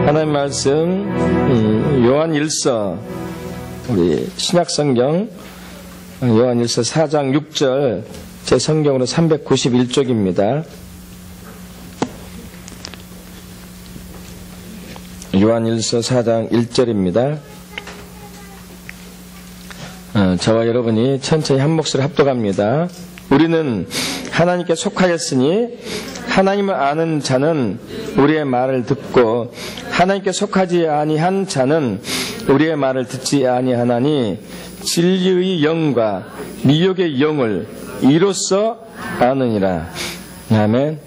하나님 말씀 요한일서, 우리 신약성경 요한일서 4장 6절, 제 성경으로 391쪽입니다. 요한일서 4장 1절입니다. 저와 여러분이 천천히 한 몫을 합독합니다. 우리는 하나님께 속하였으니 하나님을 아는 자는 우리의 말을 듣고 하나님께 속하지 아니한 자는 우리의 말을 듣지 아니하나니 진리의 영과 미혹의 영을 이로써 아느니라. 아멘.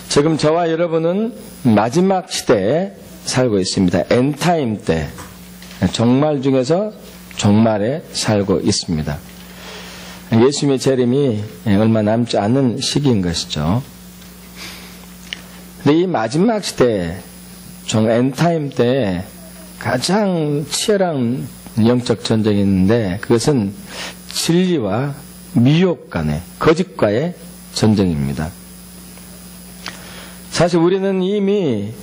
지금 저와 여러분은 마지막 시대에 살고 있습니다. 엔타임 때, 종말 중에서 종말에 살고 있습니다. 예수님의 재림이 얼마 남지 않은 시기인 것이죠. 근데 이 마지막 시대, 엔타임 때 가장 치열한 영적 전쟁이 있는데, 그것은 진리와 미혹 간의, 거짓과의 전쟁입니다. 사실 우리는 이미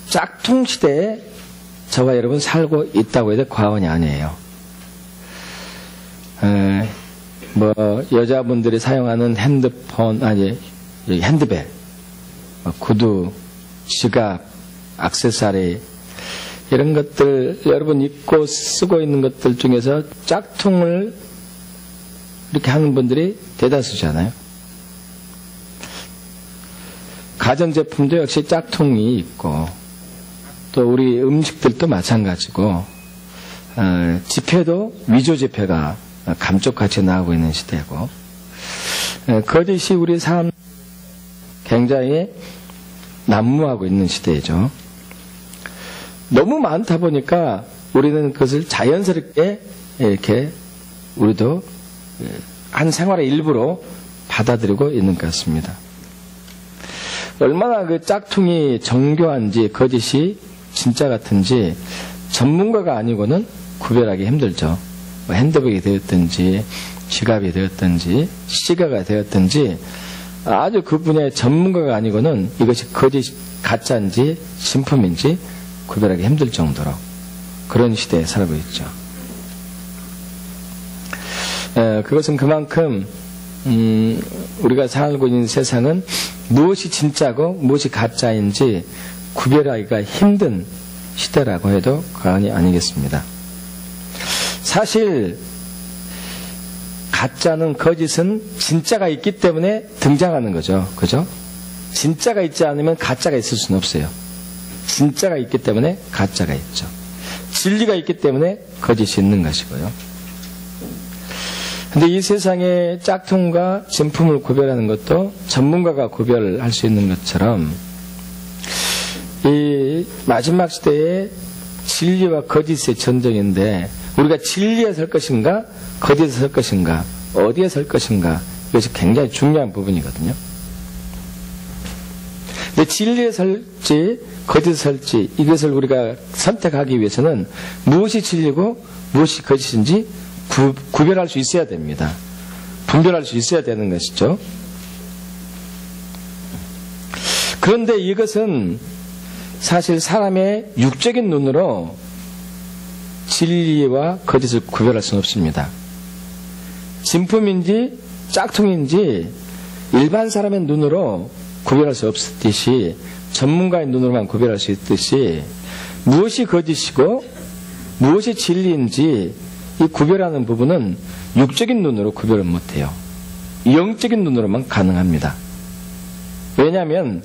짝퉁 시대에 저와 여러분 살고 있다고 해도 과언이 아니에요. 여자분들이 사용하는 핸드폰, 핸드백, 구두, 지갑, 액세서리, 이런 것들 여러분 입고 쓰고 있는 것들 중에서 짝퉁을 이렇게 하는 분들이 대다수잖아요. 가전제품도 역시 짝퉁이 있고, 또 우리 음식들도 마찬가지고, 지폐도 위조 지폐가 감쪽같이 나오고 있는 시대고, 거짓이 우리 삶 굉장히 난무하고 있는 시대죠. 너무 많다 보니까 우리는 그것을 자연스럽게 이렇게 우리도 한 생활의 일부로 받아들이고 있는 것 같습니다. 얼마나 그 짝퉁이 정교한지 거짓이 진짜 같은지 전문가가 아니고는 구별하기 힘들죠. 핸드백이 되었든지 지갑이 되었든지 시계가 되었든지 아주 그 분야의 전문가가 아니고는 이것이 거짓, 가짜인지 진품인지 구별하기 힘들 정도로 그런 시대에 살고 있죠. 그것은 그만큼 우리가 살고 있는 세상은 무엇이 진짜고 무엇이 가짜인지 구별하기가 힘든 시대라고 해도 과언이 아니겠습니다. 사실 가짜는, 거짓은 진짜가 있기 때문에 등장하는 거죠. 그죠? 진짜가 있지 않으면 가짜가 있을 수는 없어요. 진짜가 있기 때문에 가짜가 있죠. 진리가 있기 때문에 거짓이 있는 것이고요. 근데 이 세상에 짝퉁과 진품을 구별하는 것도 전문가가 구별할 수 있는 것처럼 이 마지막 시대에 진리와 거짓의 전쟁인데, 우리가 진리에 설 것인가 거짓에 설 것인가, 어디에 설 것인가, 이것이 굉장히 중요한 부분이거든요. 근데 진리에 설지 거짓에 설지 이것을 우리가 선택하기 위해서는 무엇이 진리고 무엇이 거짓인지 구별할 수 있어야 됩니다. 분별할 수 있어야 되는 것이죠. 그런데 이것은 사실 사람의 육적인 눈으로 진리와 거짓을 구별할 수는 없습니다. 진품인지 짝퉁인지 일반 사람의 눈으로 구별할 수 없듯이, 전문가의 눈으로만 구별할 수 있듯이, 무엇이 거짓이고 무엇이 진리인지 이 구별하는 부분은 육적인 눈으로 구별을 못해요. 영적인 눈으로만 가능합니다. 왜냐하면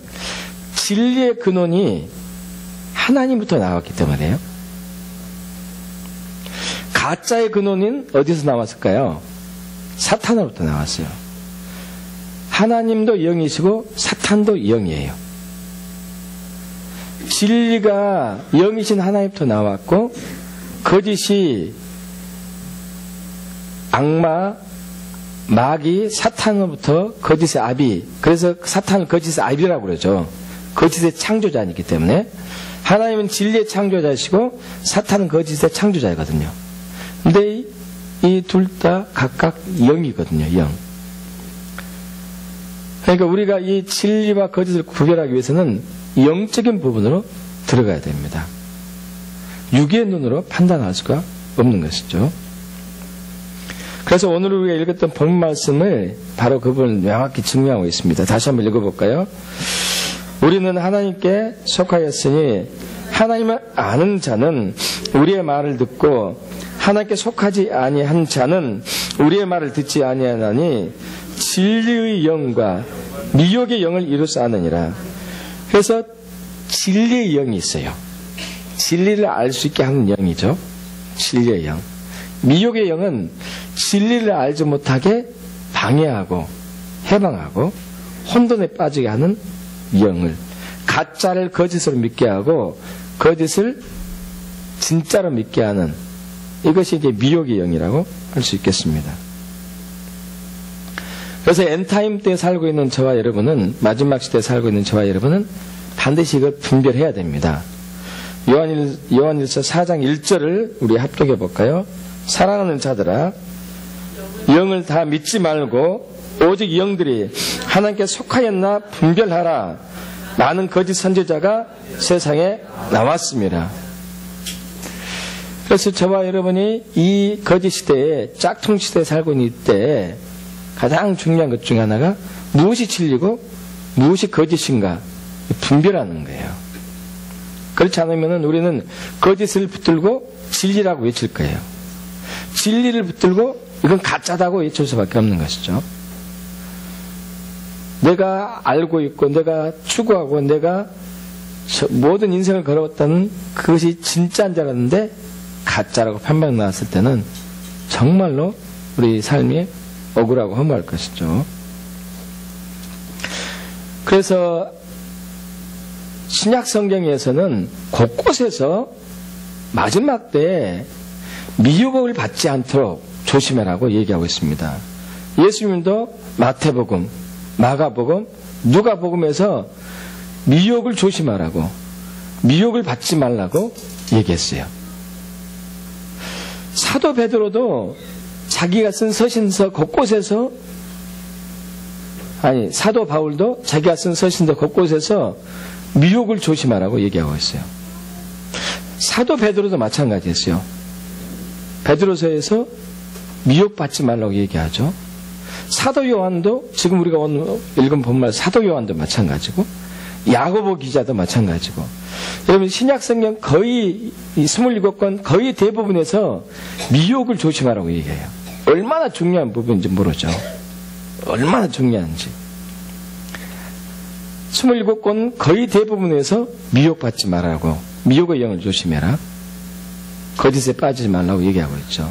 진리의 근원이 하나님부터 나왔기 때문에요. 가짜의 근원은 어디서 나왔을까요? 사탄으로부터 나왔어요. 하나님도 영이시고 사탄도 영이에요. 진리가 영이신 하나님부터 나왔고, 거짓이 악마, 마귀, 사탄으로부터 거짓의 아비, 그래서 사탄을 거짓의 아비라고 그러죠. 거짓의 창조자이기 때문에. 하나님은 진리의 창조자이시고 사탄은 거짓의 창조자이거든요. 근데 이 둘 다 각각 영이거든요. 영. 그러니까 우리가 이 진리와 거짓을 구별하기 위해서는 영적인 부분으로 들어가야 됩니다. 육의 눈으로 판단할 수가 없는 것이죠. 그래서 오늘 우리가 읽었던 본 말씀을 바로 그 부분을 명확히 증명하고 있습니다. 다시 한번 읽어볼까요? 우리는 하나님께 속하였으니 하나님을 아는 자는 우리의 말을 듣고 하나님께 속하지 아니한 자는 우리의 말을 듣지 아니하나니 진리의 영과 미혹의 영을 이루사 아느니라. 그래서 진리의 영이 있어요. 진리를 알 수 있게 하는 영이죠. 진리의 영. 미혹의 영은 진리를 알지 못하게 방해하고 해방하고 혼돈에 빠지게 하는 영을, 가짜를 거짓으로 믿게 하고 거짓을 진짜로 믿게 하는, 이것이 이제 미혹의 영이라고 할 수 있겠습니다. 그래서 엔타임 때 살고 있는 저와 여러분은, 마지막 시대에 살고 있는 저와 여러분은 반드시 이걸 분별해야 됩니다. 요한일서 4장 1절을 우리 합독해 볼까요? 사랑하는 자들아, 영을 다 믿지 말고 오직 영들이 하나님께 속하였나 분별하라. 많은 거짓 선지자가 세상에 나왔습니다. 그래서 저와 여러분이 이 거짓 시대에, 짝퉁 시대에 살고 있는 이때 가장 중요한 것 중에 하나가 무엇이 진리고 무엇이 거짓인가 분별하는 거예요. 그렇지 않으면 우리는 거짓을 붙들고 진리라고 외칠 거예요. 진리를 붙들고 이건 가짜다고 외칠 수밖에 없는 것이죠. 내가 알고 있고 내가 추구하고 내가 모든 인생을 걸어왔다는 그것이 진짜인 줄 알았는데 가짜라고 판명 나왔을 때는 정말로 우리 삶이 억울하고 허무할 것이죠. 그래서 신약 성경에서는 곳곳에서 마지막 때에 미혹을 받지 않도록 조심해라고 얘기하고 있습니다. 예수님도 마태복음, 마가복음, 누가복음에서 미혹을 조심하라고, 미혹을 받지 말라고 얘기했어요. 사도 베드로도 자기가 쓴 서신서 곳곳에서, 아니 사도 바울도 자기가 쓴 서신서 곳곳에서 미혹을 조심하라고 얘기하고 있어요. 사도 베드로도 마찬가지였어요. 베드로서에서 미혹받지 말라고 얘기하죠. 사도 요한도, 지금 우리가 오늘 읽은 본말 사도 요한도 마찬가지고, 야고보 기자도 마찬가지고, 여러분 신약성경 거의 27권 거의 대부분에서 미혹을 조심하라고 얘기해요. 얼마나 중요한 부분인지 모르죠. 얼마나 중요한지. 27권 거의 대부분에서 미혹받지 말라고, 미혹의 영을 조심해라, 거짓에 빠지지 말라고 얘기하고 있죠.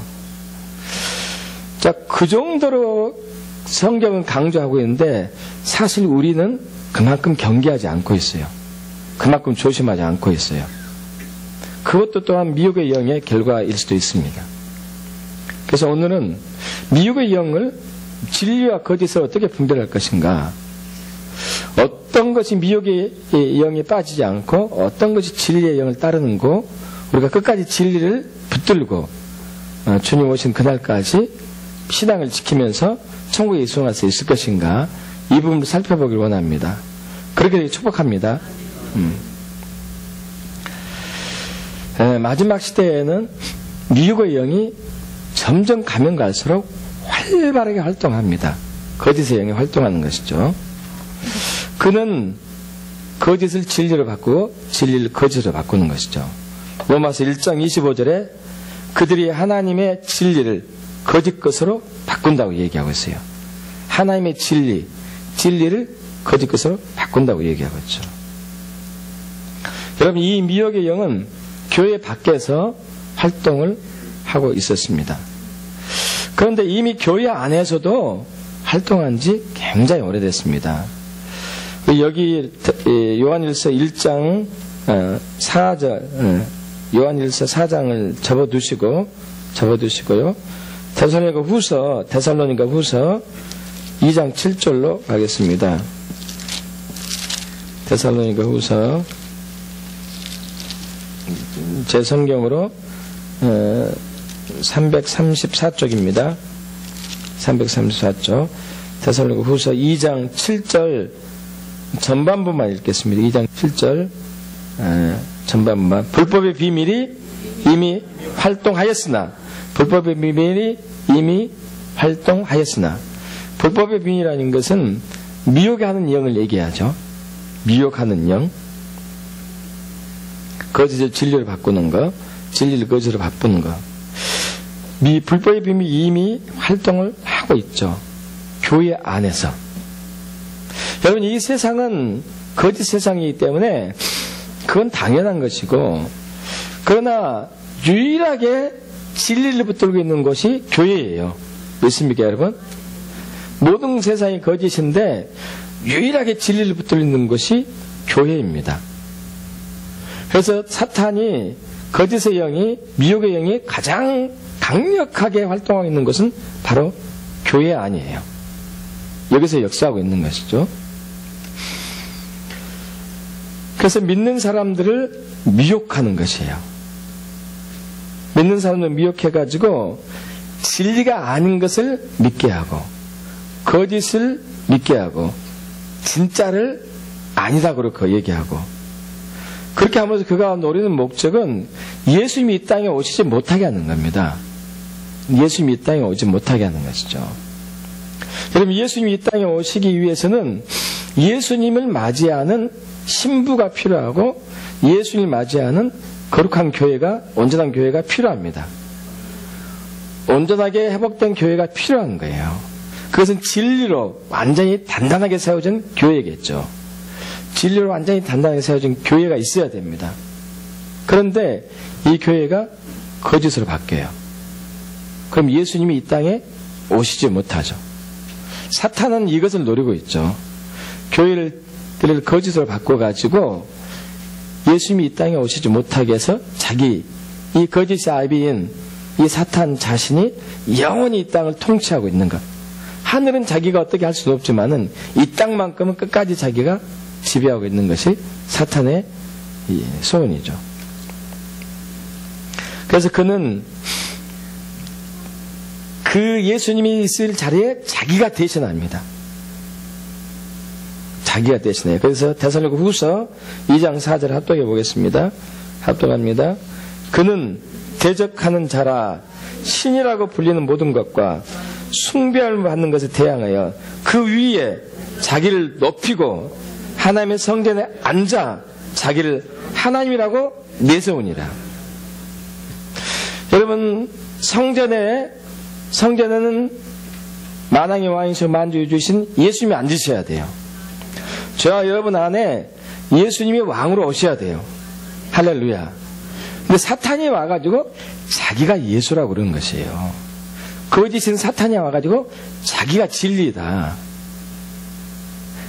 자, 그 정도로 성경은 강조하고 있는데 사실 우리는 그만큼 경계하지 않고 있어요. 그만큼 조심하지 않고 있어요. 그것도 또한 미혹의 영의 결과일 수도 있습니다. 그래서 오늘은 미혹의 영을 진리와 거짓을 어떻게 분별할 것인가, 어떤 것이 미혹의 영에 빠지지 않고 어떤 것이 진리의 영을 따르는고, 우리가 끝까지 진리를 붙들고 주님 오신 그날까지 신앙을 지키면서 천국에 이송할 수 있을 것인가, 이 부분을 살펴보길 원합니다. 그렇게 축복합니다. 마지막 시대에는 미혹의 영이 점점 가면 갈수록 활발하게 활동합니다. 거짓의 영이 활동하는 것이죠. 그는 거짓을 진리로 바꾸고 진리를 거짓으로 바꾸는 것이죠. 로마서 1장 25절에 그들이 하나님의 진리를 거짓 것으로 바꾼다고 얘기하고 있어요. 하나님의 진리를 거짓 것으로 바꾼다고 얘기하고 있죠. 여러분, 이 미혹의 영은 교회 밖에서 활동을 하고 있었습니다. 그런데 이미 교회 안에서도 활동한 지 굉장히 오래됐습니다. 여기 요한일서 1장 4절, 요한일서 4장을 접어두시고요. 데살로니가 후서 2장 7절로 가겠습니다. 데살로니가 후서, 제 성경으로 334쪽입니다. 334쪽. 데살로니가 후서 2장 7절 전반부만 읽겠습니다. 2장 7절 전반부만. 불법의 비밀이 이미 활동하였으나 불법의 비밀이 이미 활동하였으나. 불법의 비밀이라는 것은 미혹하는 영을 얘기하죠. 미혹하는 영. 거짓을 진리로 바꾸는 거, 진리를 거짓으로 바꾸는 거. 불법의 비밀이 이미 활동을 하고 있죠. 교회 안에서. 여러분, 이 세상은 거짓 세상이기 때문에 그건 당연한 것이고, 그러나 유일하게 진리를 붙들고 있는 것이 교회예요. 믿습니까, 여러분? 모든 세상이 거짓인데 유일하게 진리를 붙들고 있는 것이 교회입니다. 그래서 사탄이, 거짓의 영이, 미혹의 영이 가장 강력하게 활동하고 있는 것은 바로 교회 안이에요. 여기서 역사하고 있는 것이죠. 그래서 믿는 사람들을 미혹하는 것이에요. 믿는 사람들을 미혹해가지고 진리가 아닌 것을 믿게 하고, 거짓을 믿게 하고, 진짜를 아니다 그렇게 얘기하고, 그렇게 하면서 그가 노리는 목적은 예수님이 이 땅에 오시지 못하게 하는 겁니다. 예수님이 이 땅에 오지 못하게 하는 것이죠. 여러분, 예수님이 이 땅에 오시기 위해서는 예수님을 맞이하는 신부가 필요하고, 예수님을 맞이하는 거룩한 교회가, 온전한 교회가 필요합니다. 온전하게 회복된 교회가 필요한 거예요. 그것은 진리로 완전히 단단하게 세워진 교회겠죠. 진리로 완전히 단단하게 세워진 교회가 있어야 됩니다. 그런데 이 교회가 거짓으로 바뀌어요. 그럼 예수님이 이 땅에 오시지 못하죠. 사탄은 이것을 노리고 있죠. 교회를 거짓으로 바꿔가지고 예수님이 이 땅에 오시지 못하게 해서 자기, 이 거짓의 아비인 이 사탄 자신이 영원히 이 땅을 통치하고 있는 것. 하늘은 자기가 어떻게 할 수는 없지만은 이 땅만큼은 끝까지 자기가 지배하고 있는 것이 사탄의 소원이죠. 그래서 그는 그 예수님이 있을 자리에 자기가 대신합니다. 자기가 대신해요. 그래서 데살로니가 후서 2장 4절 합독해 보겠습니다. 합독합니다. 그는 대적하는 자라 신이라고 불리는 모든 것과 숭배함을 받는 것에 대항하여 그 위에 자기를 높이고 하나님의 성전에 앉아 자기를 하나님이라고 내세우니라. 여러분, 성전에는 만왕의 왕이시고 만주주이신 예수님이 앉으셔야 돼요. 저와 여러분 안에 예수님이 왕으로 오셔야 돼요. 할렐루야. 근데 사탄이 와가지고 자기가 예수라고 그러는 것이에요. 거짓인 사탄이 와가지고 자기가 진리다.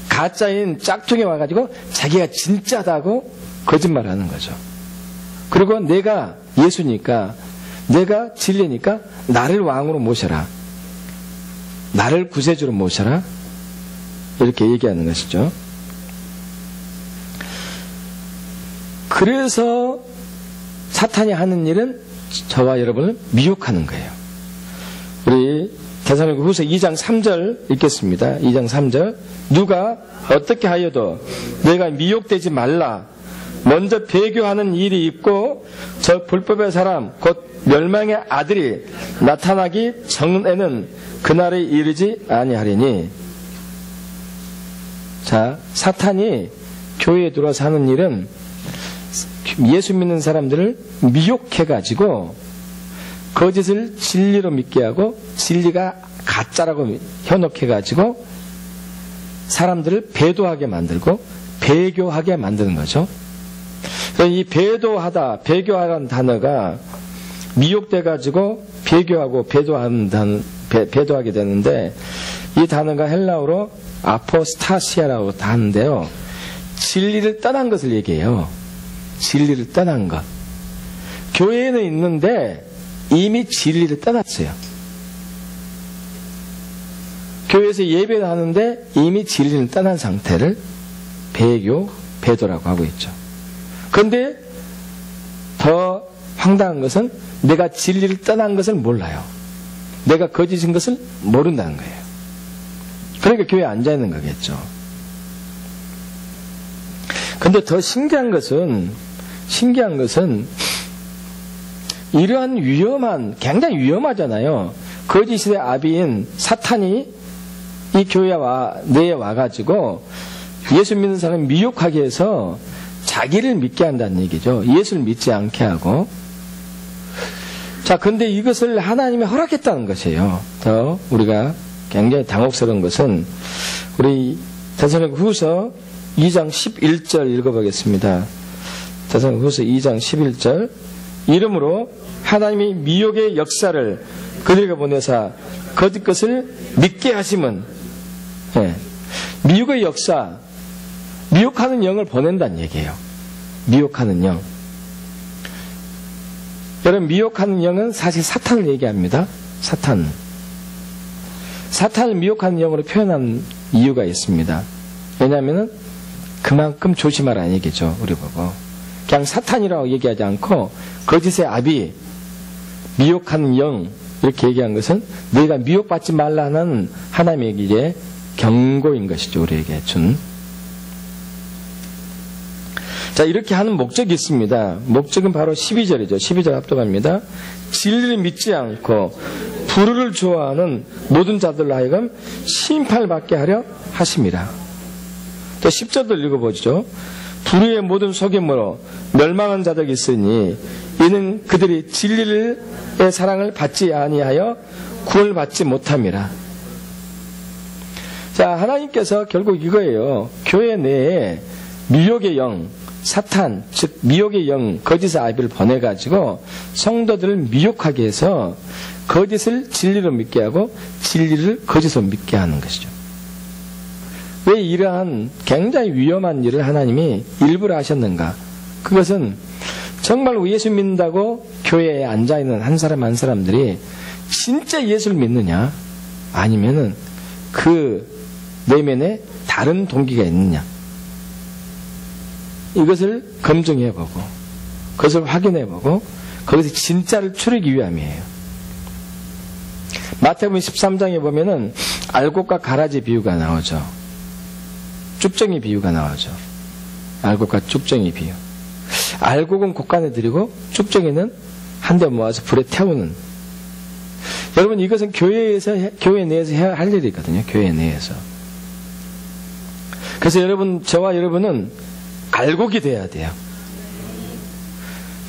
가짜인 짝퉁이 와가지고 자기가 진짜다고 거짓말하는 거죠. 그리고 내가 예수니까, 내가 진리니까 나를 왕으로 모셔라, 나를 구세주로 모셔라, 이렇게 얘기하는 것이죠. 그래서 사탄이 하는 일은 저와 여러분을 미혹하는 거예요. 우리 데살로니가 후서 2장 3절 읽겠습니다. 2장 3절. 누가 어떻게 하여도 내가 미혹되지 말라. 먼저 배교하는 일이 있고 저 불법의 사람 곧 멸망의 아들이 나타나기 전에는 그날에 이르지 아니하리니. 자, 사탄이 교회에 들어와서 하는 일은 예수 믿는 사람들을 미혹해가지고 거짓을 진리로 믿게 하고 진리가 가짜라고 현혹해가지고 사람들을 배도하게 만들고 배교하게 만드는 거죠. 이 배교하라는 단어가 미혹돼가지고 배교하고 배도하게 되는데, 이 단어가 헬라어로 아포스타시아라고 하는데요, 진리를 떠난 것을 얘기해요. 진리를 떠난 것. 교회에는 있는데 이미 진리를 떠났어요. 교회에서 예배를 하는데 이미 진리를 떠난 상태를 배도라고 하고 있죠. 그런데 더 황당한 것은 내가 진리를 떠난 것을 몰라요. 내가 거짓인 것을 모른다는 거예요. 그러니까 교회에 앉아있는 거겠죠. 근데 더 신기한 것은 이러한 굉장히 위험하잖아요. 거짓의 아비인 사탄이 이 교회 내에 와가지고 예수 믿는 사람을 미혹하게 해서 자기를 믿게 한다는 얘기죠. 예수를 믿지 않게 하고. 자, 근데 이것을 하나님이 허락했다는 것이에요. 더 우리가 굉장히 당혹스러운 것은 우리 데살로니가후서 2장 11절 읽어보겠습니다. 데살로니가후서 2장 11절. 이러므로 하나님이 미혹의 역사를 그들에게 보내사 거짓 것을 믿게 하심은, 미혹의 역사, 미혹하는 영을 보낸다는 얘기예요. 미혹하는 영. 여러분, 미혹하는 영은 사실 사탄을 얘기합니다. 사탄을 미혹하는 영으로 표현한 이유가 있습니다. 왜냐하면 그만큼 조심하라는 얘기죠. 우리 보고. 그냥 사탄이라고 얘기하지 않고 거짓의 아비, 미혹하는 영, 이렇게 얘기한 것은 너희가 미혹받지 말라는 하나님의 이제 경고인 것이죠. 우리에게 준. 자, 이렇게 하는 목적이 있습니다. 목적은 바로 12절이죠. 12절 합독합니다. 진리를 믿지 않고 불의를 좋아하는 모든 자들로 하여금 심판을 받게 하려 하심이라. 자, 10절도 읽어보죠. 불의의 모든 속임으로 멸망한 자들이 있으니 이는 그들이 진리의 사랑을 받지 아니하여 구원을 받지 못함이라. 자, 하나님께서 결국 이거예요. 교회 내에 미혹의 영, 사탄, 즉 미혹의 영, 거짓의 아비를 보내가지고 성도들을 미혹하게 해서 거짓을 진리로 믿게 하고 진리를 거짓으로 믿게 하는 것이죠. 왜 이러한 굉장히 위험한 일을 하나님이 일부러 하셨는가? 그것은 정말 예수 믿는다고 교회에 앉아있는 한 사람 한 사람들이 진짜 예수를 믿느냐? 아니면은 그 내면에 다른 동기가 있느냐? 이것을 검증해보고 그것을 확인해보고 거기서 진짜를 추리기 위함이에요. 마태복음 13장에 보면은 알곡과 가라지 비유가 나오죠. 쭉정이 비유가 나오죠. 알곡과 쭉정이 비유. 알곡은 곡간에 들이고 쭉정이는 한 대 모아서 불에 태우는. 여러분, 이것은 교회 내에서 해야 할 일이거든요. 교회 내에서. 그래서 저와 여러분은 알곡이 돼야 돼요.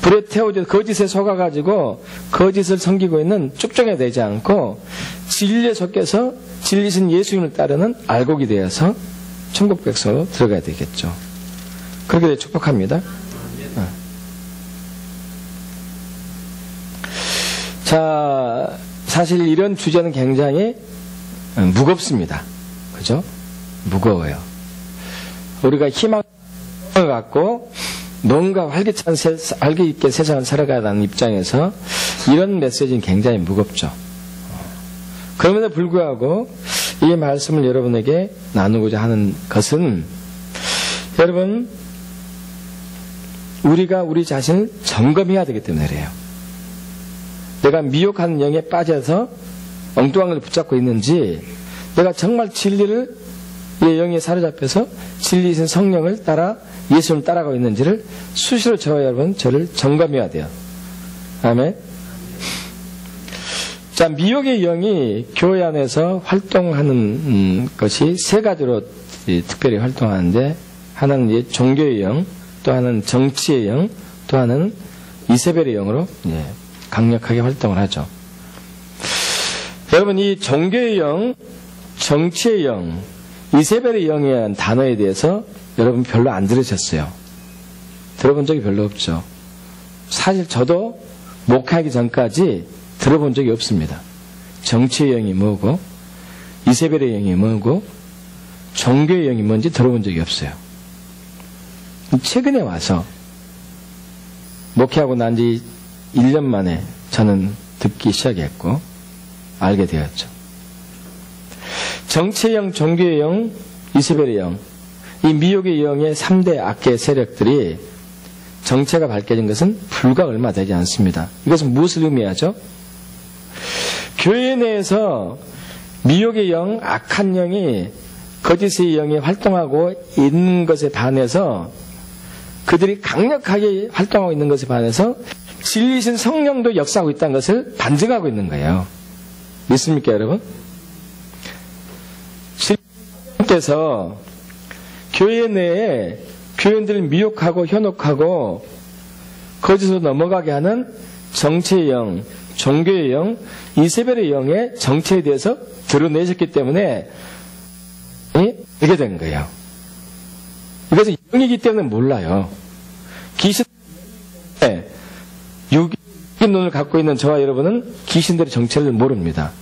불에 태우져 거짓에 속아가지고 거짓을 섬기고 있는 쭉정이 되지 않고 진리에 속해서 진리신 예수님을 따르는 알곡이 되어서 천국 백성으로 들어가야 되겠죠. 그렇게 축복합니다. 자, 사실 이런 주제는 굉장히 무겁습니다. 그죠? 무거워요. 우리가 희망을 갖고 뭔가 활기 있게 세상을 살아가는 입장에서 이런 메시지는 굉장히 무겁죠. 그럼에도 불구하고 이 말씀을 여러분에게 나누고자 하는 것은, 여러분, 우리가 우리 자신을 점검해야 되기 때문에 그래요. 내가 미혹하는 영에 빠져서 엉뚱한 걸 붙잡고 있는지, 내가 정말 진리를 이 영에 사로잡혀서 진리이신 성령을 따라 예수를 따라가고 있는지를 수시로 저와 여러분, 저를 점검해야 돼요. 아멘. 자, 미혹의 영이 교회 안에서 활동하는 것이 세 가지로 특별히 활동하는데, 하나는 종교의 영, 또 하나는 정치의 영, 또 하나는 이세벨의 영으로 강력하게 활동을 하죠. 여러분, 이 종교의 영, 정치의 영, 이세벨의 영이라는 단어에 대해서 여러분 별로 안 들으셨어요. 들어본 적이 별로 없죠. 사실 저도 목회하기 전까지 들어본 적이 없습니다. 정치의 영이 뭐고, 이세벨의 영이 뭐고, 종교의 영이 뭔지 들어본 적이 없어요. 최근에 와서 목회하고 난 지 1년 만에 저는 듣기 시작했고 알게 되었죠. 정치의 영, 종교의 영, 이세벨의 영, 이 미혹의 영의 3대 악계 세력들이 정체가 밝혀진 것은 불과 얼마 되지 않습니다. 이것은 무엇을 의미하죠? 교회 내에서 미혹의 영, 악한 영이 거짓의 영이 활동하고 있는 것에 반해서 그들이 강력하게 활동하고 있는 것에 반해서 진리이신 성령도 역사하고 있다는 것을 반증하고 있는 거예요. 믿습니까, 여러분? 진리께서 교회 내에 교인들을 미혹하고 현혹하고 거짓으로 넘어가게 하는 정체의 영, 종교의 영, 이세벨의 영의 정체에 대해서 드러내셨기 때문에 이게 된 거예요. 이것은 영이기 때문에 몰라요. 귀신, 육인 눈을 갖고 있는 저와 여러분은 귀신들의 정체를 모릅니다.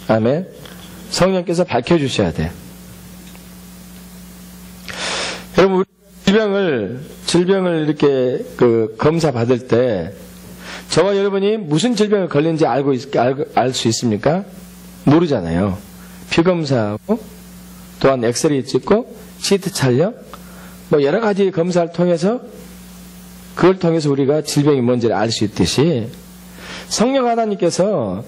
아멘. 성령께서 밝혀주셔야 돼. 여러분, 우리 질병을 이렇게 검사 받을 때 저와 여러분이 무슨 질병을 걸린지 알 수 있습니까? 모르잖아요. 피 검사하고 또한 엑스레이 찍고 CT 촬영 뭐 여러 가지 검사를 통해서 그걸 통해서 우리가 질병이 뭔지를 알 수 있듯이 성령 하나님께서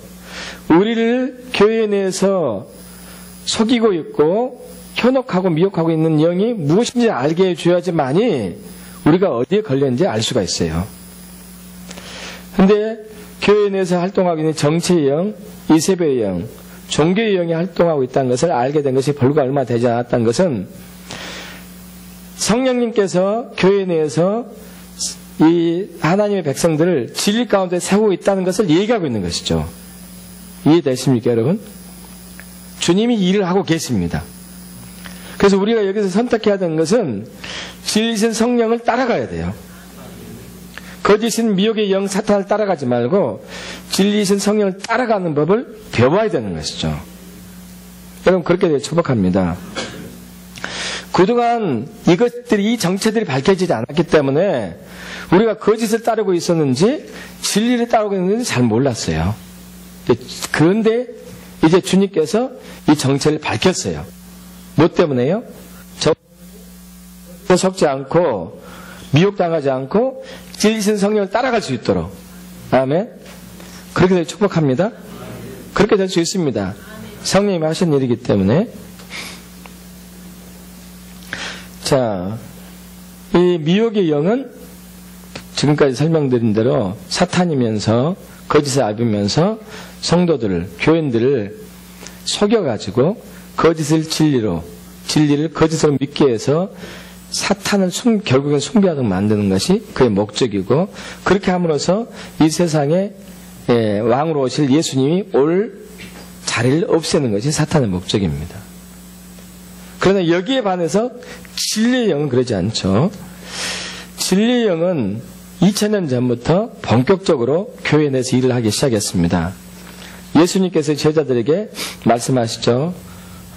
우리를 교회 내에서 속이고 있고 현혹하고 미혹하고 있는 영이 무엇인지 알게 해줘야지만이 우리가 어디에 걸렸는지 알 수가 있어요. 근데 교회 내에서 활동하고 있는 정체의 영, 이세벨의 영, 종교의 영이 활동하고 있다는 것을 알게 된 것이 불과 얼마 되지 않았다는 것은 성령님께서 교회 내에서 이 하나님의 백성들을 진리 가운데 세우고 있다는 것을 얘기하고 있는 것이죠. 이해되십니까, 여러분? 주님이 일을 하고 계십니다. 그래서 우리가 여기서 선택해야 되는 것은 진리신 성령을 따라가야 돼요. 거짓인 미혹의 영 사탄을 따라가지 말고 진리신 성령을 따라가는 법을 배워야 되는 것이죠. 여러분, 그렇게 축복합니다. 그동안 이것들이, 이 정체들이 밝혀지지 않았기 때문에 우리가 거짓을 따르고 있었는지 진리를 따르고 있는지 잘 몰랐어요. 그런데 이제 주님께서 이 정체를 밝혔어요. 뭐 때문에요? 저 속지 않고 미혹당하지 않고 진리신 성령을 따라갈 수 있도록. 아멘. 그렇게 될 축복합니다. 그렇게 될 수 있습니다. 성령님이 하신 일이기 때문에. 자, 이 미혹의 영은 지금까지 설명드린 대로 사탄이면서 거짓을 알면서 성도들을, 교인들을 속여가지고 거짓을 진리로, 진리를 거짓으로 믿게 해서 사탄을 결국엔 숭배하도록 만드는 것이 그의 목적이고, 그렇게 함으로써 이 세상에 왕으로 오실 예수님이 올 자리를 없애는 것이 사탄의 목적입니다. 그러나 여기에 반해서 진리의 영은 그러지 않죠. 진리의 영은 2000년 전부터 본격적으로 교회 내에서 일을 하기 시작했습니다. 예수님께서 제자들에게 말씀하시죠.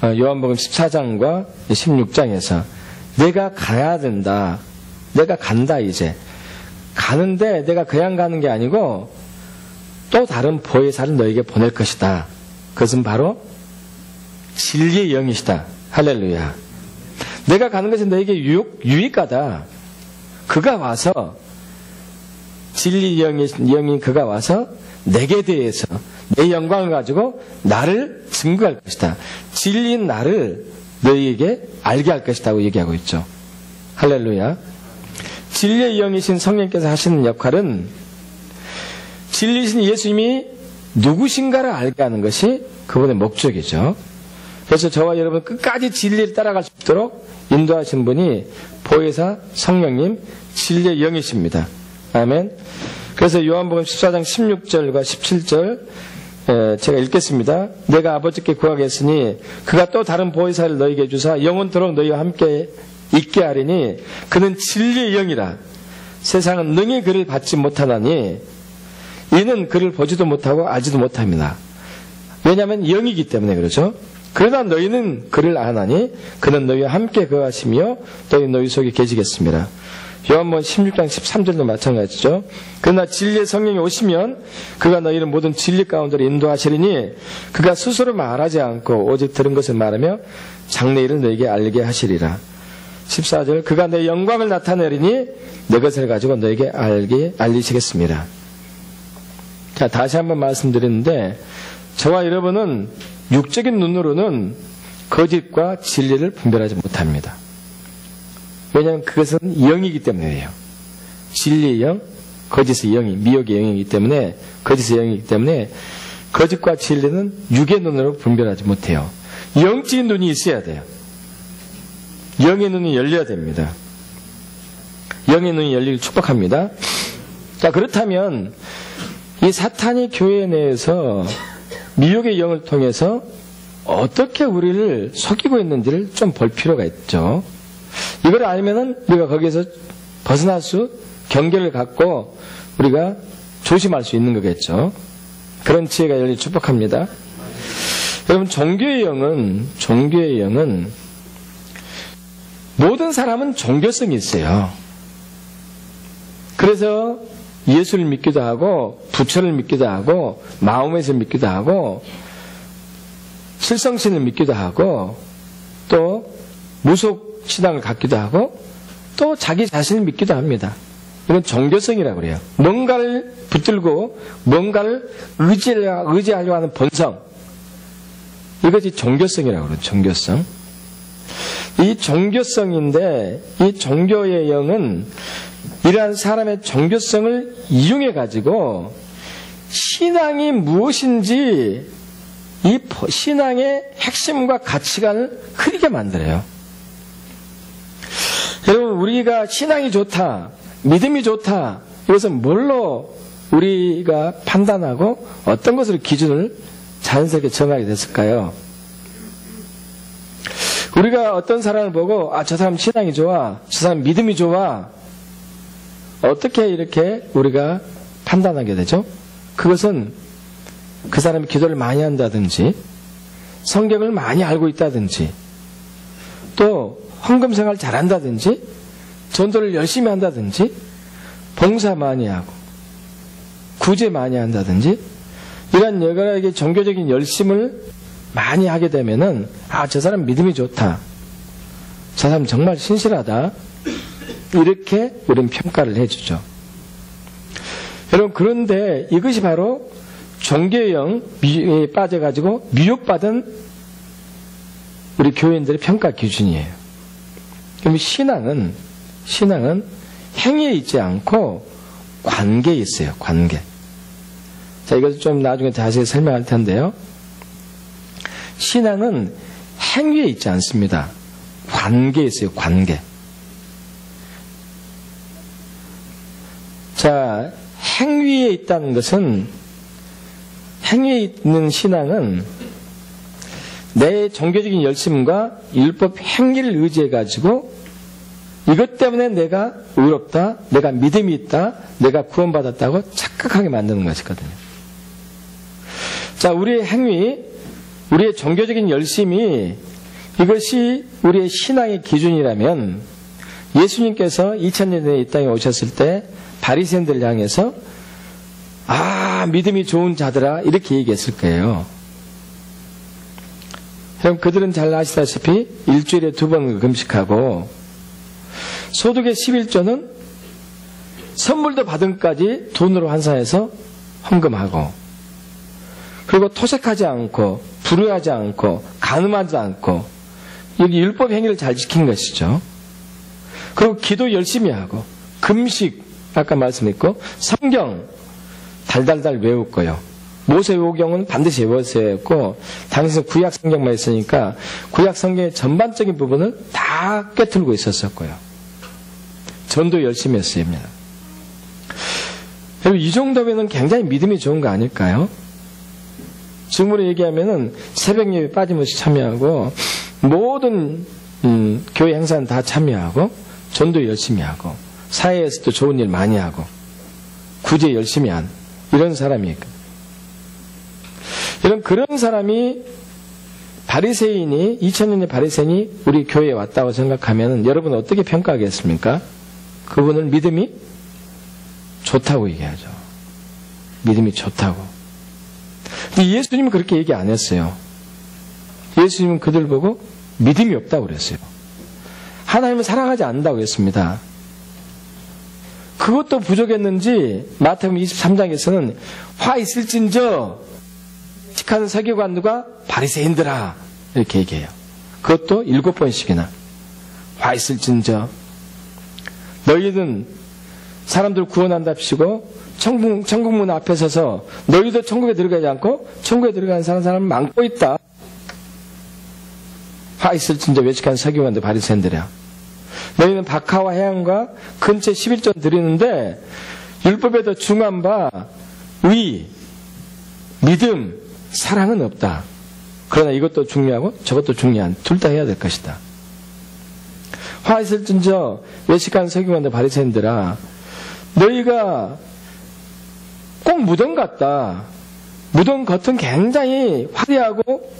요한복음 14장과 16장에서 내가 가야 된다. 내가 간다 이제. 가는데 내가 그냥 가는 게 아니고 또 다른 보혜사를 너에게 보낼 것이다. 그것은 바로 진리의 영이시다. 할렐루야. 내가 가는 것은 너에게 유익하다. 그가 와서 진리 영인 그가 와서 내게 대해서 내 영광을 가지고 나를 증거할 것이다. 진리인 나를 너희에게 알게 할 것이라고 얘기하고 있죠. 할렐루야. 진리의 영이신 성령께서 하시는 역할은 진리신 예수님이 누구신가를 알게 하는 것이 그분의 목적이죠. 그래서 저와 여러분 끝까지 진리를 따라갈 수 있도록 인도하신 분이 보혜사 성령님 진리의 영이십니다. 아멘. 그래서 요한복음 14장 16절과 17절 제가 읽겠습니다. 내가 아버지께 구하겠으니 그가 또 다른 보혜사를 너희에게 주사 영원토록 너희와 함께 있게 하리니 그는 진리의 영이라. 세상은 능히 그를 받지 못하나니 이는 그를 보지도 못하고 알지도 못합니다. 왜냐하면 영이기 때문에 그렇죠. 그러나 너희는 그를 아나니 그는 너희와 함께 거하시며 또 너희 속에 계시겠습니다. 요한복음 16장 13절도 마찬가지죠. 그러나 진리의 성령이 오시면 그가 너희를 모든 진리 가운데로 인도하시리니 그가 스스로 말하지 않고 오직 들은 것을 말하며 장래일을 너희에게 알게 하시리라. 14절 그가 내 영광을 나타내리니 내 것을 가지고 너희에게 알리시겠습니다. 자, 다시 한번 말씀드리는데 저와 여러분은 육적인 눈으로는 거짓과 진리를 분별하지 못합니다. 왜냐하면 그것은 영이기 때문이에요. 진리의 영, 거짓의 영이, 미혹의 영이기 때문에, 거짓의 영이기 때문에 거짓과 진리는 육의 눈으로 분별하지 못해요. 영적인 눈이 있어야 돼요. 영의 눈이 열려야 됩니다. 영의 눈이 열리길 축복합니다. 자, 그렇다면 이 사탄이 교회 내에서 미혹의 영을 통해서 어떻게 우리를 속이고 있는지를 좀 볼 필요가 있죠. 이걸 알면은 우리가 거기에서 벗어날 수, 경계를 갖고 우리가 조심할 수 있는 거겠죠. 그런 지혜가 열리 축복합니다. 여러분, 종교의 영은 모든 사람은 종교성이 있어요. 그래서 예수를 믿기도 하고 부처를 믿기도 하고 마음에서 믿기도 하고 실성신을 믿기도 하고 또 무속 신앙을 갖기도 하고 또 자기 자신을 믿기도 합니다. 이건 종교성이라고 그래요. 뭔가를 붙들고 뭔가를 의지하려고 하는 본성, 이것이 종교성이라고 그래요. 종교성. 이 종교성인데 이 종교의 영은 이러한 사람의 종교성을 이용해 가지고 신앙이 무엇인지 이 신앙의 핵심과 가치관을 흐리게 만들어요. 여러분, 우리가 신앙이 좋다, 믿음이 좋다, 이것은 뭘로 우리가 판단하고 어떤 것으로 기준을 자연스럽게 정하게 됐을까요? 우리가 어떤 사람을 보고 저 사람 신앙이 좋아, 저 사람 믿음이 좋아, 어떻게 이렇게 우리가 판단하게 되죠? 그것은 그 사람이 기도를 많이 한다든지 성경을 많이 알고 있다든지 또 헌금 생활 잘한다든지 전도를 열심히 한다든지 봉사 많이 하고 구제 많이 한다든지 이런 여러 가지 종교적인 열심을 많이 하게 되면은 저 사람 믿음이 좋다, 저 사람 정말 신실하다, 이렇게 우리는 평가를 해주죠. 여러분, 그런데 이것이 바로 종교의 영에 빠져가지고 미혹받은 우리 교인들의 평가 기준이에요. 그럼 신앙은 행위에 있지 않고 관계에 있어요. 관계. 자, 이것을 좀 나중에 자세히 설명할 텐데요. 신앙은 행위에 있지 않습니다. 관계에 있어요. 관계. 자, 행위에 있다는 것은, 행위에 있는 신앙은 내 종교적인 열심과 율법 행위를 의지해가지고 이것 때문에 내가 의롭다, 내가 믿음이 있다, 내가 구원받았다고 착각하게 만드는 것이거든요. 자, 우리의 행위, 우리의 종교적인 열심이 이것이 우리의 신앙의 기준이라면 예수님께서 2000년 전에 이 땅에 오셨을 때 바리새인들을 향해서 믿음이 좋은 자들아, 이렇게 얘기했을 거예요. 그럼 그들은 잘 아시다시피 일주일에 2번 금식하고 소득의 11조는 선물도 받은까지 돈으로 환산해서 헌금하고, 그리고 토색하지 않고 불효하지 않고 간음하지 않고 여기 율법 행위를 잘 지킨 것이죠. 그리고 기도 열심히 하고 금식 아까 말씀했고 성경 달달달 외웠고요. 모세오경은 반드시 외웠어야 했고 당시에 구약 성경만 있으니까 구약 성경의 전반적인 부분을 다 꿰뚫고 있었었고요. 전도 열심히 했습니다. 여러분, 이 정도면은 굉장히 믿음이 좋은 거 아닐까요? 지금으로 얘기하면은 새벽 예배 빠짐없이 참여하고 모든 교회 행사는 다 참여하고 전도 열심히 하고 사회에서도 좋은 일 많이 하고 구제 열심히 한 이런 사람이에요. 이런 그런 사람이 바리새인이 2000년의 바리새인이 우리 교회에 왔다고 생각하면 여러분 어떻게 평가하겠습니까? 그분은 믿음이 좋다고 얘기하죠. 믿음이 좋다고. 근데 예수님은 그렇게 얘기 안 했어요. 예수님은 그들 보고 믿음이 없다고 그랬어요. 하나님을 사랑하지 않는다고 했습니다. 그것도 부족했는지 마태복음 23장에서는 화 있을진저 외식하는 서기관들과 바리새인들아 이렇게 얘기해요. 그것도 7번씩이나. 화 있을진저 너희는 사람들 구원한답시고 천국문 앞에 서서 너희도 천국에 들어가지 않고 천국에 들어가는 사람은 망고 있다. 화 있을진저 외식하는 서기관들 바리새인들아 너희는 박하와 해양과 근처에 11전 드리는데 율법에 더 중한 바 의, 믿음, 사랑은 없다. 그러나 이것도 중요하고 저것도 중요한 둘 다 해야 될 것이다. 화 있을진저 외식하는 서기관들 바리새인들아 너희가 꼭 무덤 같다. 무덤 겉은 굉장히 화려하고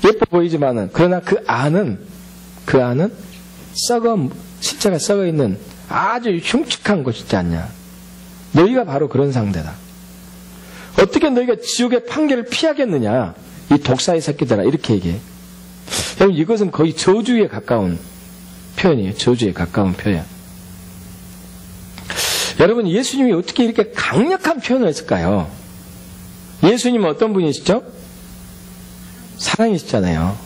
예뻐 보이지만은 그러나 그 안은 실체가 썩어 있는 아주 흉측한 곳이지 않냐. 너희가 바로 그런 상대다. 어떻게 너희가 지옥의 판결을 피하겠느냐. 이 독사의 새끼들아 이렇게 얘기해. 여러분 이것은 거의 저주에 가까운 표현이에요. 저주에 가까운 표현. 여러분 예수님이 어떻게 이렇게 강력한 표현을 했을까요? 예수님은 어떤 분이시죠? 사랑이시잖아요.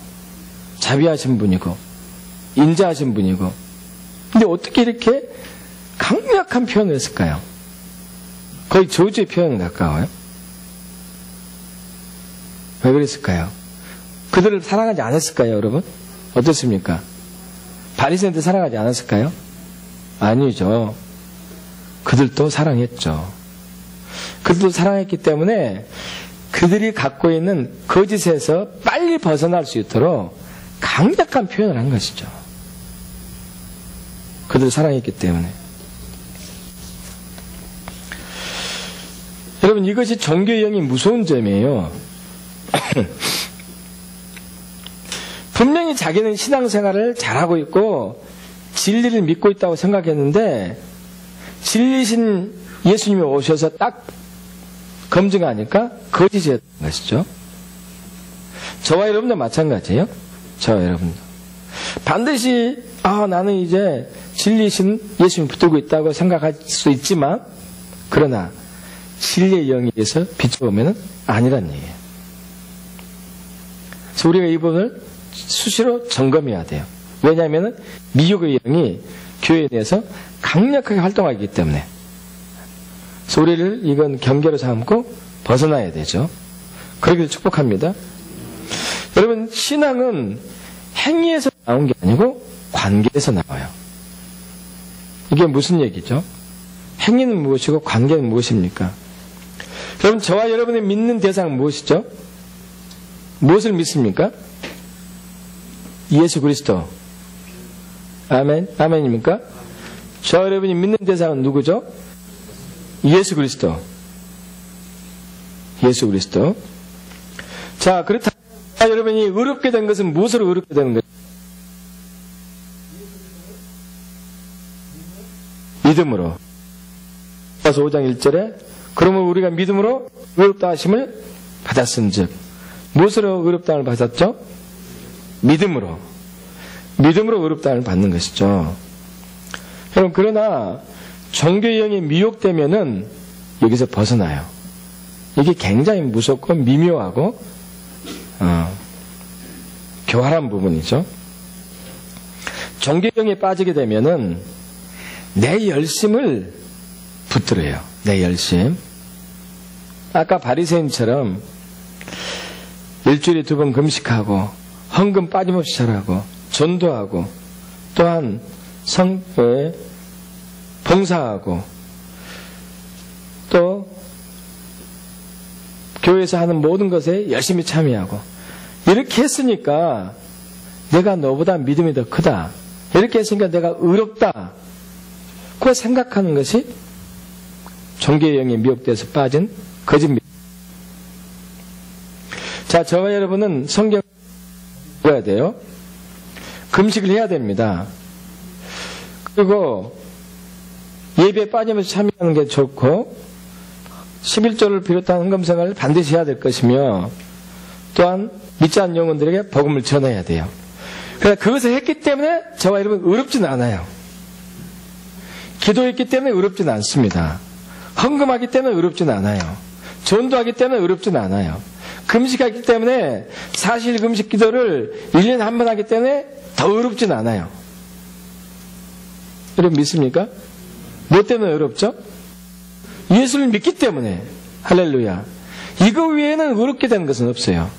자비하신 분이고 인자하신 분이고 근데 어떻게 이렇게 강력한 표현을 했을까요? 거의 저주의 표현에 가까워요. 왜 그랬을까요? 그들을 사랑하지 않았을까요, 여러분? 어떻습니까? 바리새인들 사랑하지 않았을까요? 아니죠. 그들도 사랑했죠. 그들도 사랑했기 때문에 그들이 갖고 있는 거짓에서 빨리 벗어날 수 있도록 강력한 표현을 한 것이죠. 그들을 사랑했기 때문에. 여러분 이것이 종교의 영이 무서운 점이에요. 분명히 자기는 신앙생활을 잘하고 있고 진리를 믿고 있다고 생각했는데 진리신 예수님이 오셔서 딱 검증하니까 거짓이었던 것이죠. 저와 여러분도 마찬가지예요. 저와 여러분도. 반드시 나는 이제 진리신 예수님 붙들고 있다고 생각할 수 있지만 그러나 진리의 영에 의해서 비춰보면 아니란 얘기예요. 그래서 우리가 이 부분을 수시로 점검해야 돼요. 왜냐하면 미혹의 영이 교회에 대해서 강력하게 활동하기 때문에. 그래서 우리를 이건 경계로 삼고 벗어나야 되죠. 그러기를 축복합니다. 여러분 신앙은 행위에서 나온 게 아니고 관계에서 나와요. 이게 무슨 얘기죠? 행위는 무엇이고 관계는 무엇입니까? 여러분 저와 여러분이 믿는 대상은 무엇이죠? 무엇을 믿습니까? 예수 그리스도. 아멘? 아멘입니까? 저와 여러분이 믿는 대상은 누구죠? 예수 그리스도. 예수 그리스도. 자, 그렇다면 여러분이 의롭게 된 것은 무엇으로 의롭게 되는 거죠? 믿음으로. 5장 1절에 그러면 우리가 믿음으로 의롭다 하심을 받았은즉 무엇으로 의롭다함을 받았죠? 믿음으로. 믿음으로 의롭다함을 받는 것이죠. 여러분 그러나 종교의 영이 미혹되면은 여기서 벗어나요. 이게 굉장히 무섭고 미묘하고 교활한 부분이죠. 종교의 영에 빠지게 되면은 내 열심을 붙들어요. 내 열심. 아까 바리새인처럼 일주일에 2번 금식하고 헌금 빠짐없이 잘하고 전도하고 또한 성교에 봉사하고 또 교회에서 하는 모든 것에 열심히 참여하고 이렇게 했으니까 내가 너보다 믿음이 더 크다. 이렇게 했으니까 내가 의롭다. 그 생각하는 것이 종교의 영에 미혹돼서 빠진 거짓 믿음. 자, 저와 여러분은 성경을 읽어야 돼요. 금식을 해야 됩니다. 그리고 예배에 빠지면서 참여하는 게 좋고 11조를 비롯한 헌금생활을 반드시 해야 될 것이며 또한 믿지 않는 영혼들에게 복음을 전해야 돼요. 그러나 그것을 했기 때문에 저와 여러분 의롭지는 않아요. 기도했기 때문에 의롭지는 않습니다. 헌금하기 때문에 의롭지는 않아요. 전도하기 때문에 의롭지는 않아요. 그 금식하기 때문에 40일 금식 기도를 1년에 한 번 하기 때문에 더 어렵진 않아요. 여러분 믿습니까? 뭐 때문에 어렵죠? 예수를 믿기 때문에. 할렐루야. 이거 외에는 어렵게 되는 것은 없어요.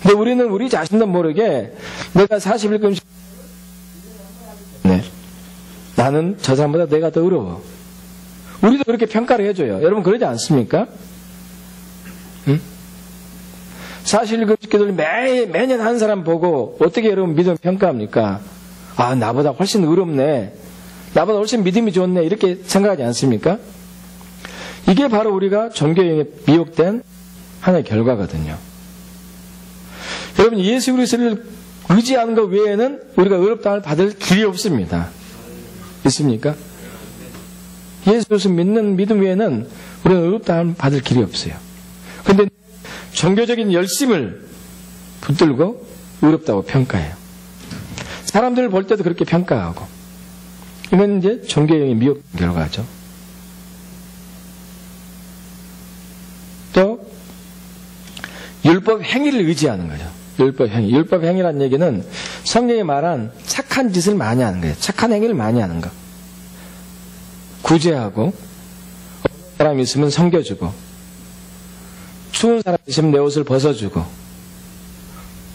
근데 우리는 우리 자신도 모르게 내가 40일 금식 네. 나는 저 사람보다 내가 더 어려워. 우리도 그렇게 평가를 해줘요. 여러분 그러지 않습니까? 응? 40일 금식 기도를 매년 한 사람 보고 어떻게 여러분 믿음 평가합니까? 아, 나보다 훨씬 어렵네. 나보다 훨씬 믿음이 좋네. 이렇게 생각하지 않습니까? 이게 바로 우리가 종교형에 미혹된 하나의 결과거든요. 여러분 예수 그리스도를 의지하는 것 외에는 우리가 어렵다을 받을 길이 없습니다. 있습니까? 예수 그리스도 믿는 믿음 외에는 우리는 어렵다을 받을 길이 없어요. 그런데 종교적인 열심을 붙들고 어렵다고 평가해요. 사람들을 볼 때도 그렇게 평가하고. 이건 이제 종교형의 미혹 결과죠. 또 율법 행위를 의지하는 거죠. 율법 행위. 율법 행위란 얘기는 성경이 말한 착한 짓을 많이 하는 거예요. 착한 행위를 많이 하는 거. 구제하고, 어떤 사람이 있으면 섬겨주고, 추운 사람이 있으면 내 옷을 벗어주고,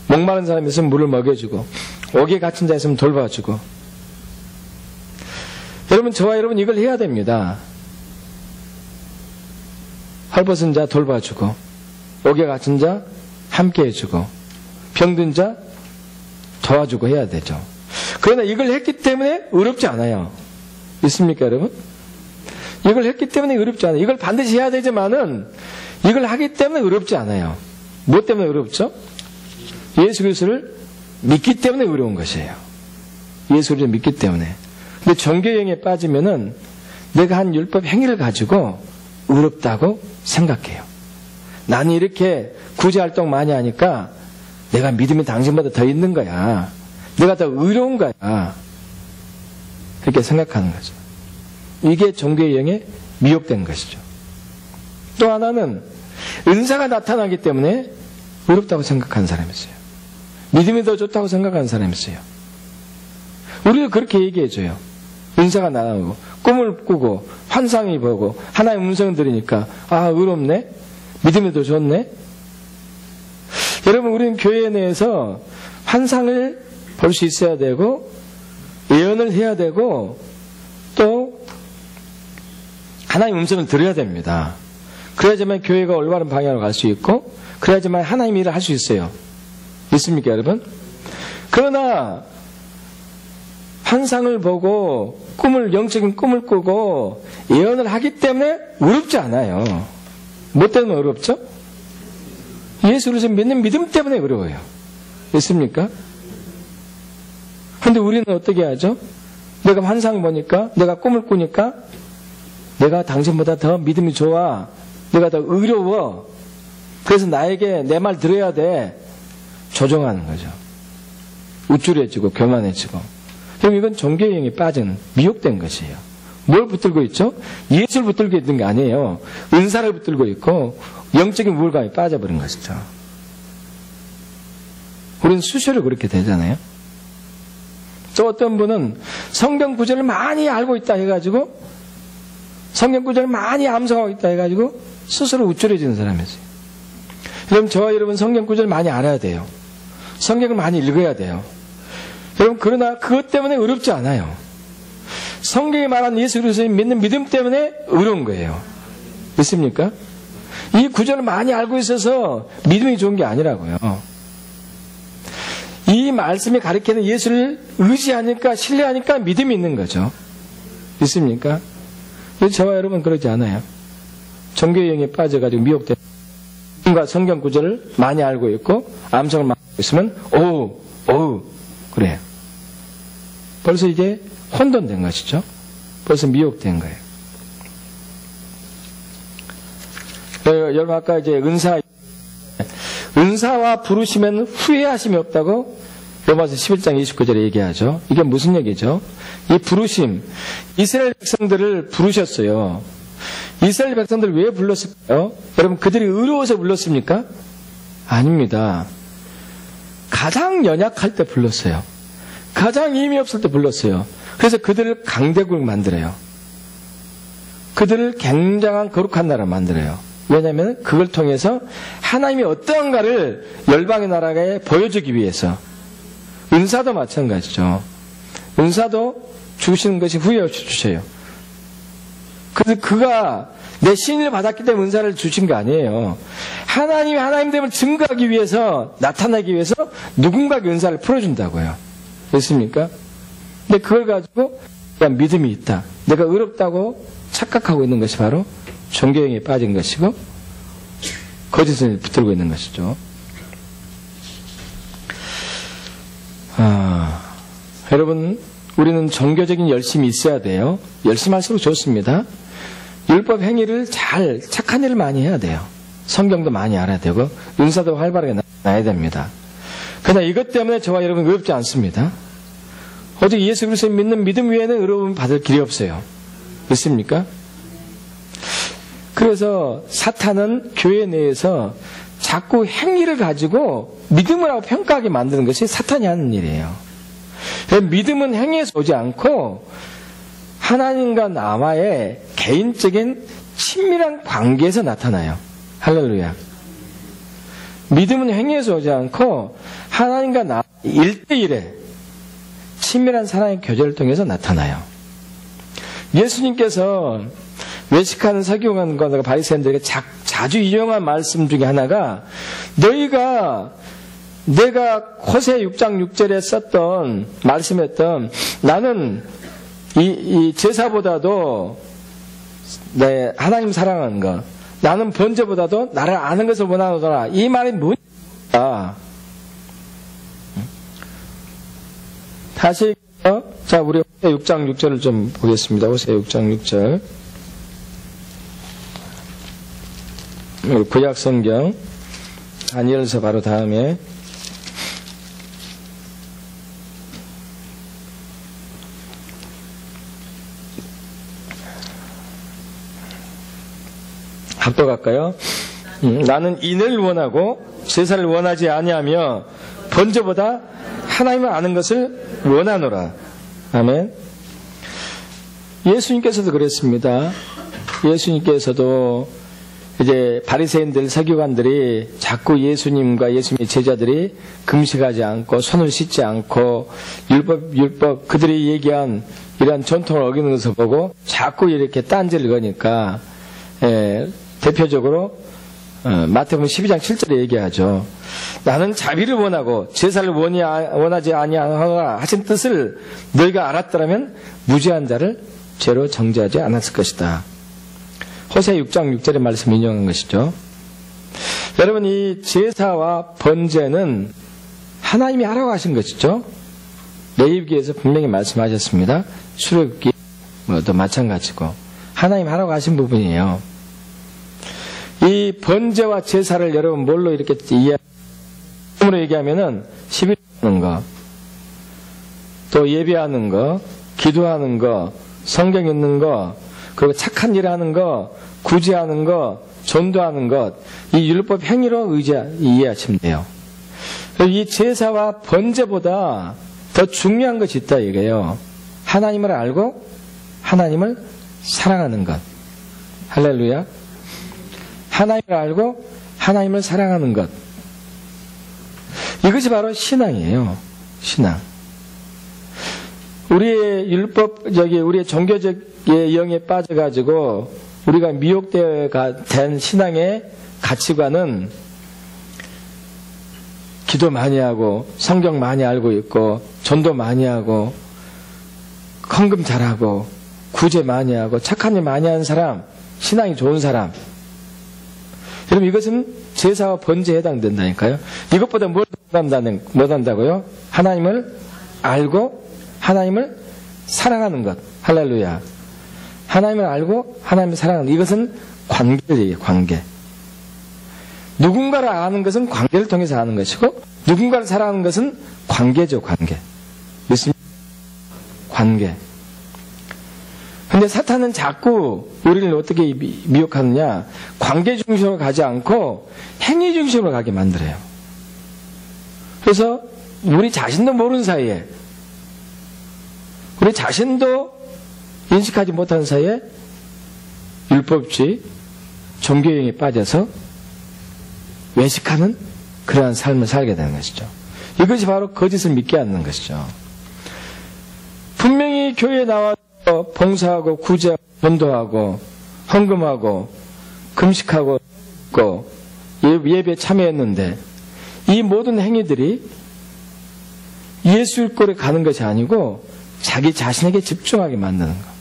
목마른 사람이 있으면 물을 먹여주고, 옥에 갇힌 자 있으면 돌봐주고. 여러분, 저와 여러분 이걸 해야 됩니다. 헐벗은 자 돌봐주고, 옥에 갇힌 자 함께 해주고, 병든 자 도와주고 해야 되죠. 그러나 이걸 했기 때문에 어렵지 않아요. 있습니까, 여러분? 이걸 했기 때문에 어렵지 않아요. 이걸 반드시 해야 되지만은 이걸 하기 때문에 어렵지 않아요. 무엇 때문에 어렵죠? 예수 그리스도를 믿기 때문에 어려운 것이에요. 예수 그리스도를 믿기 때문에. 근데 종교형에 빠지면은 내가 한 율법 행위를 가지고 어렵다고 생각해요. 나는 이렇게 구제활동 많이 하니까 내가 믿음이 당신보다 더 있는 거야. 내가 더 의로운 거야. 그렇게 생각하는 거죠. 이게 종교형에 미혹된 것이죠. 또 하나는 은사가 나타나기 때문에 어렵다고 생각하는 사람이 있어요. 믿음이 더 좋다고 생각하는 사람이 있어요. 우리도 그렇게 얘기해줘요. 은사가 나오고 꿈을 꾸고 환상이 보고 하나의 음성을 들으니까 아 의롭네? 믿음이 더 좋네? 여러분 우리는 교회 내에서 환상을 볼 수 있어야 되고 예언을 해야 되고 또 하나의 음성을 들어야 됩니다. 그래야지만 교회가 올바른 방향으로 갈 수 있고 그래야지만 하나님의 일을 할 수 있어요. 있습니까 여러분? 그러나 환상을 보고 영적인 꿈을 꾸고 예언을 하기 때문에 어렵지 않아요. 뭐 때문에 어렵죠? 예수 그리스도 믿는 믿음 때문에 어려워요. 있습니까? 그런데 우리는 어떻게 하죠? 내가 환상을 보니까 내가 꿈을 꾸니까 내가 당신보다 더 믿음이 좋아. 내가 더 의로워. 그래서 나에게 내 말 들어야 돼. 조종하는 거죠. 우쭐해지고 교만해지고. 그럼 이건 종교형에 빠진 미혹된 것이에요. 뭘 붙들고 있죠? 예수를 붙들고 있는 게 아니에요. 은사를 붙들고 있고 영적인 우울감에 빠져버린 것이죠. 우리는 수시로 그렇게 되잖아요. 또 어떤 분은 성경 구절을 많이 알고 있다 해가지고 성경 구절을 많이 암송하고 있다 해가지고 스스로 우쭐해지는 사람이 있어요. 그럼 저와 여러분 성경 구절을 많이 알아야 돼요. 성경을 많이 읽어야 돼요. 여러분 그러나 그것 때문에 어렵지 않아요. 성경이 말한 예수 그리스도를 믿는 믿음 때문에 어려운 거예요. 있습니까? 이 구절을 많이 알고 있어서 믿음이 좋은 게 아니라고요. 이 말씀이 가리키는 예수를 의지하니까 신뢰하니까 믿음이 있는 거죠. 있습니까? 저와 여러분 그러지 않아요. 종교형에 빠져가지고 미혹된 성경 구절을 많이 알고 있고 암송을 많이 하고 있으면 오우 그래요. 벌써 이제 혼돈된 것이죠. 벌써 미혹된 거예요. 여러분 아까 이제 은사와 부르시면 후회하심이 없다고 로마서 11장 29절에 얘기하죠. 이게 무슨 얘기죠? 이 부르심, 이스라엘 백성들을 부르셨어요. 이스라엘 백성들을 왜 불렀을까요? 여러분 그들이 의로워서 불렀습니까? 아닙니다. 가장 연약할 때 불렀어요. 가장 힘이 없을 때 불렀어요. 그래서 그들을 강대국을 만들어요. 그들을 굉장한 거룩한 나라 만들어요. 왜냐하면 그걸 통해서 하나님이 어떠한가를 열방의 나라에 보여주기 위해서. 은사도 마찬가지죠. 은사도 주시는 것이 후회 없이 주셔요. 그래서 그가 내 신인을 받았기 때문에 은사를 주신 게 아니에요. 하나님이 하나님됨을 증거하기 위해서, 나타나기 위해서 누군가에게 은사를 풀어준다고요. 됐습니까? 근데 그걸 가지고 그냥 믿음이 있다, 내가 의롭다고 착각하고 있는 것이 바로 종교형에 빠진 것이고 거짓을 붙들고 있는 것이죠. 여러분, 우리는 종교적인 열심이 있어야 돼요. 열심히 할수록 좋습니다. 율법 행위를 착한 일을 많이 해야 돼요. 성경도 많이 알아야 되고 은사도 활발하게 나야 됩니다. 그러나 이것 때문에 저와 여러분 의롭지 않습니다. 오직 예수 그리스도를 믿는 믿음 위에는 의로움 받을 길이 없어요. 믿습니까? 그래서 사탄은 교회 내에서 자꾸 행위를 가지고 믿음을 하고 평가하게 만드는 것이 사탄이 하는 일이에요. 믿음은 행위에서 오지 않고 하나님과 나와의 개인적인 친밀한 관계에서 나타나요. 할렐루야. 믿음은 행위에서 오지 않고 하나님과 나 1대1의 친밀한 사랑의 교제를 통해서 나타나요. 예수님께서 외식하는 서기관과 바리새인들에게 자주 인용한 말씀 중에 하나가, 내가 호세 6장 6절에 썼던, 말씀했던, 나는 이 제사보다도 하나님 사랑하는 것, 나는 번제보다도 나를 아는 것을 원하노라. 이 말이 뭐냐? 다시 자, 우리 호세 6장 6절을 좀 보겠습니다. 호세 6장 6절. 구약 성경 다니엘서 바로 다음에 합독할까요? 나는 인을 원하고 제사를 원하지 아니하며 번제보다 하나님을 아는 것을 원하노라. 아멘. 예수님께서도 그랬습니다. 예수님께서도 이제 바리새인들, 서기관들이 자꾸 예수님과 예수님의 제자들이 금식하지 않고 손을 씻지 않고 율법 그들이 얘기한 이러한 전통을 어기는 것을 보고 자꾸 이렇게 딴지를 거니까 대표적으로 마태복음 12장 7절에 얘기하죠. 나는 자비를 원하고 제사를 원하지 아니하노라 하신 뜻을 너희가 알았더라면 무죄한 자를 죄로 정죄하지 않았을 것이다. 호세 6장 6절의 말씀 인용한 것이죠. 여러분, 이 제사와 번제는 하나님이 하라고 하신 것이죠. 레위기에서 분명히 말씀하셨습니다. 출애굽기도 마찬가지고 하나님 하라고 하신 부분이에요. 이 번제와 제사를 여러분 뭘로 이렇게 이해하는 얘기하면은 11하는 거, 또 예배하는 거, 기도하는 거, 성경 읽는 거, 그리고 착한 일 하는 거, 구제하는 거, 전도하는 것, 이 율법 행위로 이해하시면 돼요. 이 제사와 번제보다 더 중요한 것이 있다 이거예요. 하나님을 알고 하나님을 사랑하는 것. 할렐루야. 하나님을 알고 하나님을 사랑하는 것. 이것이 바로 신앙이에요. 신앙. 우리의 우리의 종교적의 영에 빠져가지고 우리가 미혹된 신앙의 가치관은 기도 많이 하고 성경 많이 알고 있고 전도 많이 하고 헌금 잘하고 구제 많이 하고 착한 일 많이 하는 사람, 신앙이 좋은 사람. 여러분, 이것은 제사와 번제에 해당된다니까요. 이것보다 뭘 한다고요? 하나님을 알고 하나님을 사랑하는 것. 할렐루야. 하나님을 알고 하나님을 사랑하는 것. 이것은 관계예요. 관계. 누군가를 아는 것은 관계를 통해서 아는 것이고 누군가를 사랑하는 것은 관계죠. 관계. 믿습니까? 관계. 근데 사탄은 자꾸 우리를 어떻게 미혹하느냐? 관계 중심으로 가지 않고 행위 중심으로 가게 만들어요. 그래서 우리 자신도 모르는 사이에, 우리 자신도 인식하지 못하는 사이에 율법주의, 종교형에 빠져서 외식하는 그러한 삶을 살게 되는 것이죠. 이것이 바로 거짓을 믿게 하는 것이죠. 분명히 교회에 나와서 봉사하고 구제하고 전도하고 헌금하고 금식하고 예배에 참여했는데 이 모든 행위들이 예수 율법에 가는 것이 아니고 자기 자신에게 집중하게 만드는 것.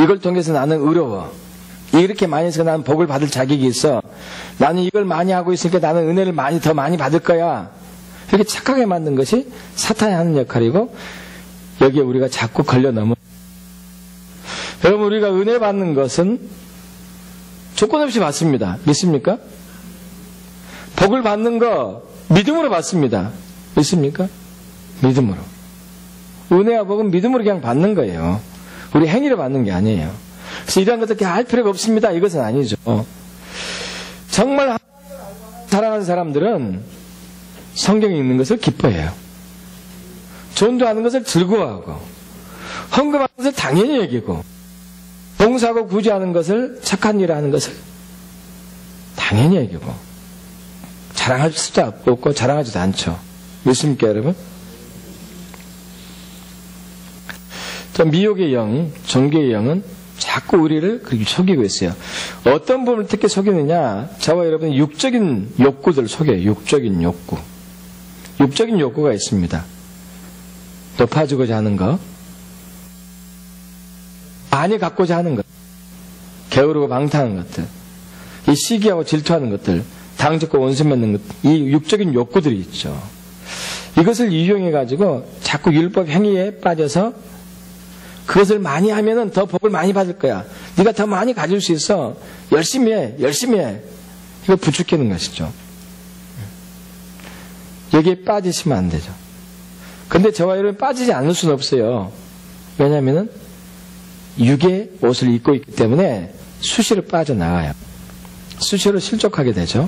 이걸 통해서 나는 의로워. 이렇게 많이 해서 나는 복을 받을 자격이 있어. 나는 이걸 많이 하고 있으니까 나는 은혜를 더 많이 받을 거야. 이렇게 착하게 만든 것이 사탄이 하는 역할이고 여기에 우리가 자꾸 걸려 넘어. 여러분, 우리가 은혜 받는 것은 조건 없이 받습니다. 믿습니까? 복을 받는 거 믿음으로 받습니다. 믿습니까? 믿음으로. 은혜와 복은 믿음으로 그냥 받는 거예요. 우리 행위로 받는 게 아니에요. 그래서 이런 것들 할 필요가 없습니다. 이것은 아니죠. 정말 사랑하는 사람들은 성경에 있는 것을 기뻐해요. 전도하는 것을 즐거워하고 헌금하는 것을 당연히 여기고 봉사하고 구제하는 것을 착한 일을 하는 것을 당연히 여기고 자랑할 수도 없고 자랑하지도 않죠. 믿습니까, 여러분? 미혹의 영, 종교의 영은 자꾸 우리를 그렇게 속이고 있어요. 어떤 부분을 특히 속이느냐? 저와 여러분의 육적인 욕구들을 속여요. 육적인 욕구. 육적인 욕구가 있습니다. 높아지고자 하는 것, 많이 갖고자 하는 것, 게으르고 방탕한 것들, 이 시기하고 질투하는 것들, 당짓고 원수 맺는 것, 이 육적인 욕구들이 있죠. 이것을 이용해가지고 자꾸 율법 행위에 빠져서 그것을 많이 하면은 더 복을 많이 받을 거야. 네가 더 많이 가질 수 있어. 열심히 해. 열심히 해. 이거 부추기는 것이죠. 여기에 빠지시면 안 되죠. 근데 저와 여러분이 빠지지 않을 수는 없어요. 왜냐하면은 육의 옷을 입고 있기 때문에 수시로 빠져나가요. 수시로 실족하게 되죠.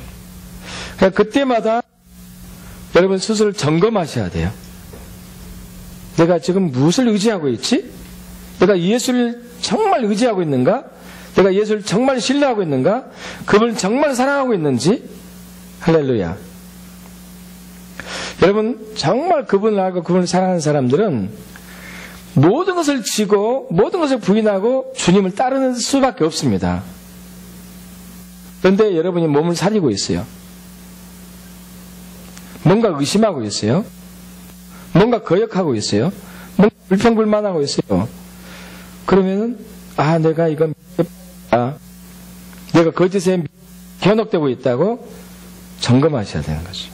그러니까 그때마다 여러분 스스로 점검하셔야 돼요. 내가 지금 무엇을 의지하고 있지? 내가 예수를 정말 의지하고 있는가? 내가 예수를 정말 신뢰하고 있는가? 그분을 정말 사랑하고 있는지? 할렐루야. 여러분, 정말 그분을 알고 그분을 사랑하는 사람들은 모든 것을 지고 모든 것을 부인하고 주님을 따르는 수밖에 없습니다. 그런데 여러분이 몸을 사리고 있어요. 뭔가 의심하고 있어요. 뭔가 거역하고 있어요. 뭔가 불평불만하고 있어요. 그러면은 내가 이거 내가 거짓에 현혹되고 있다고 점검하셔야 되는 거죠.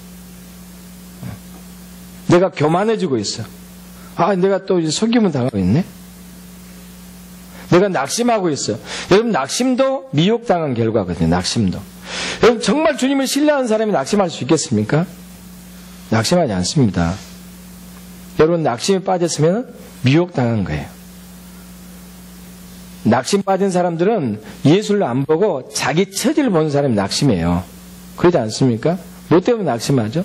내가 교만해지고 있어. 내가 또 이제 속임을 당하고 있네. 내가 낙심하고 있어. 여러분, 낙심도 미혹당한 결과거든요. 낙심도. 여러분, 정말 주님을 신뢰하는 사람이 낙심할 수 있겠습니까? 낙심하지 않습니다. 여러분, 낙심에 빠졌으면 미혹당한 거예요. 낙심 빠진 사람들은 예수를 안 보고 자기 처지를 보는 사람이 낙심해요. 그러지 않습니까? 뭐 때문에 낙심하죠?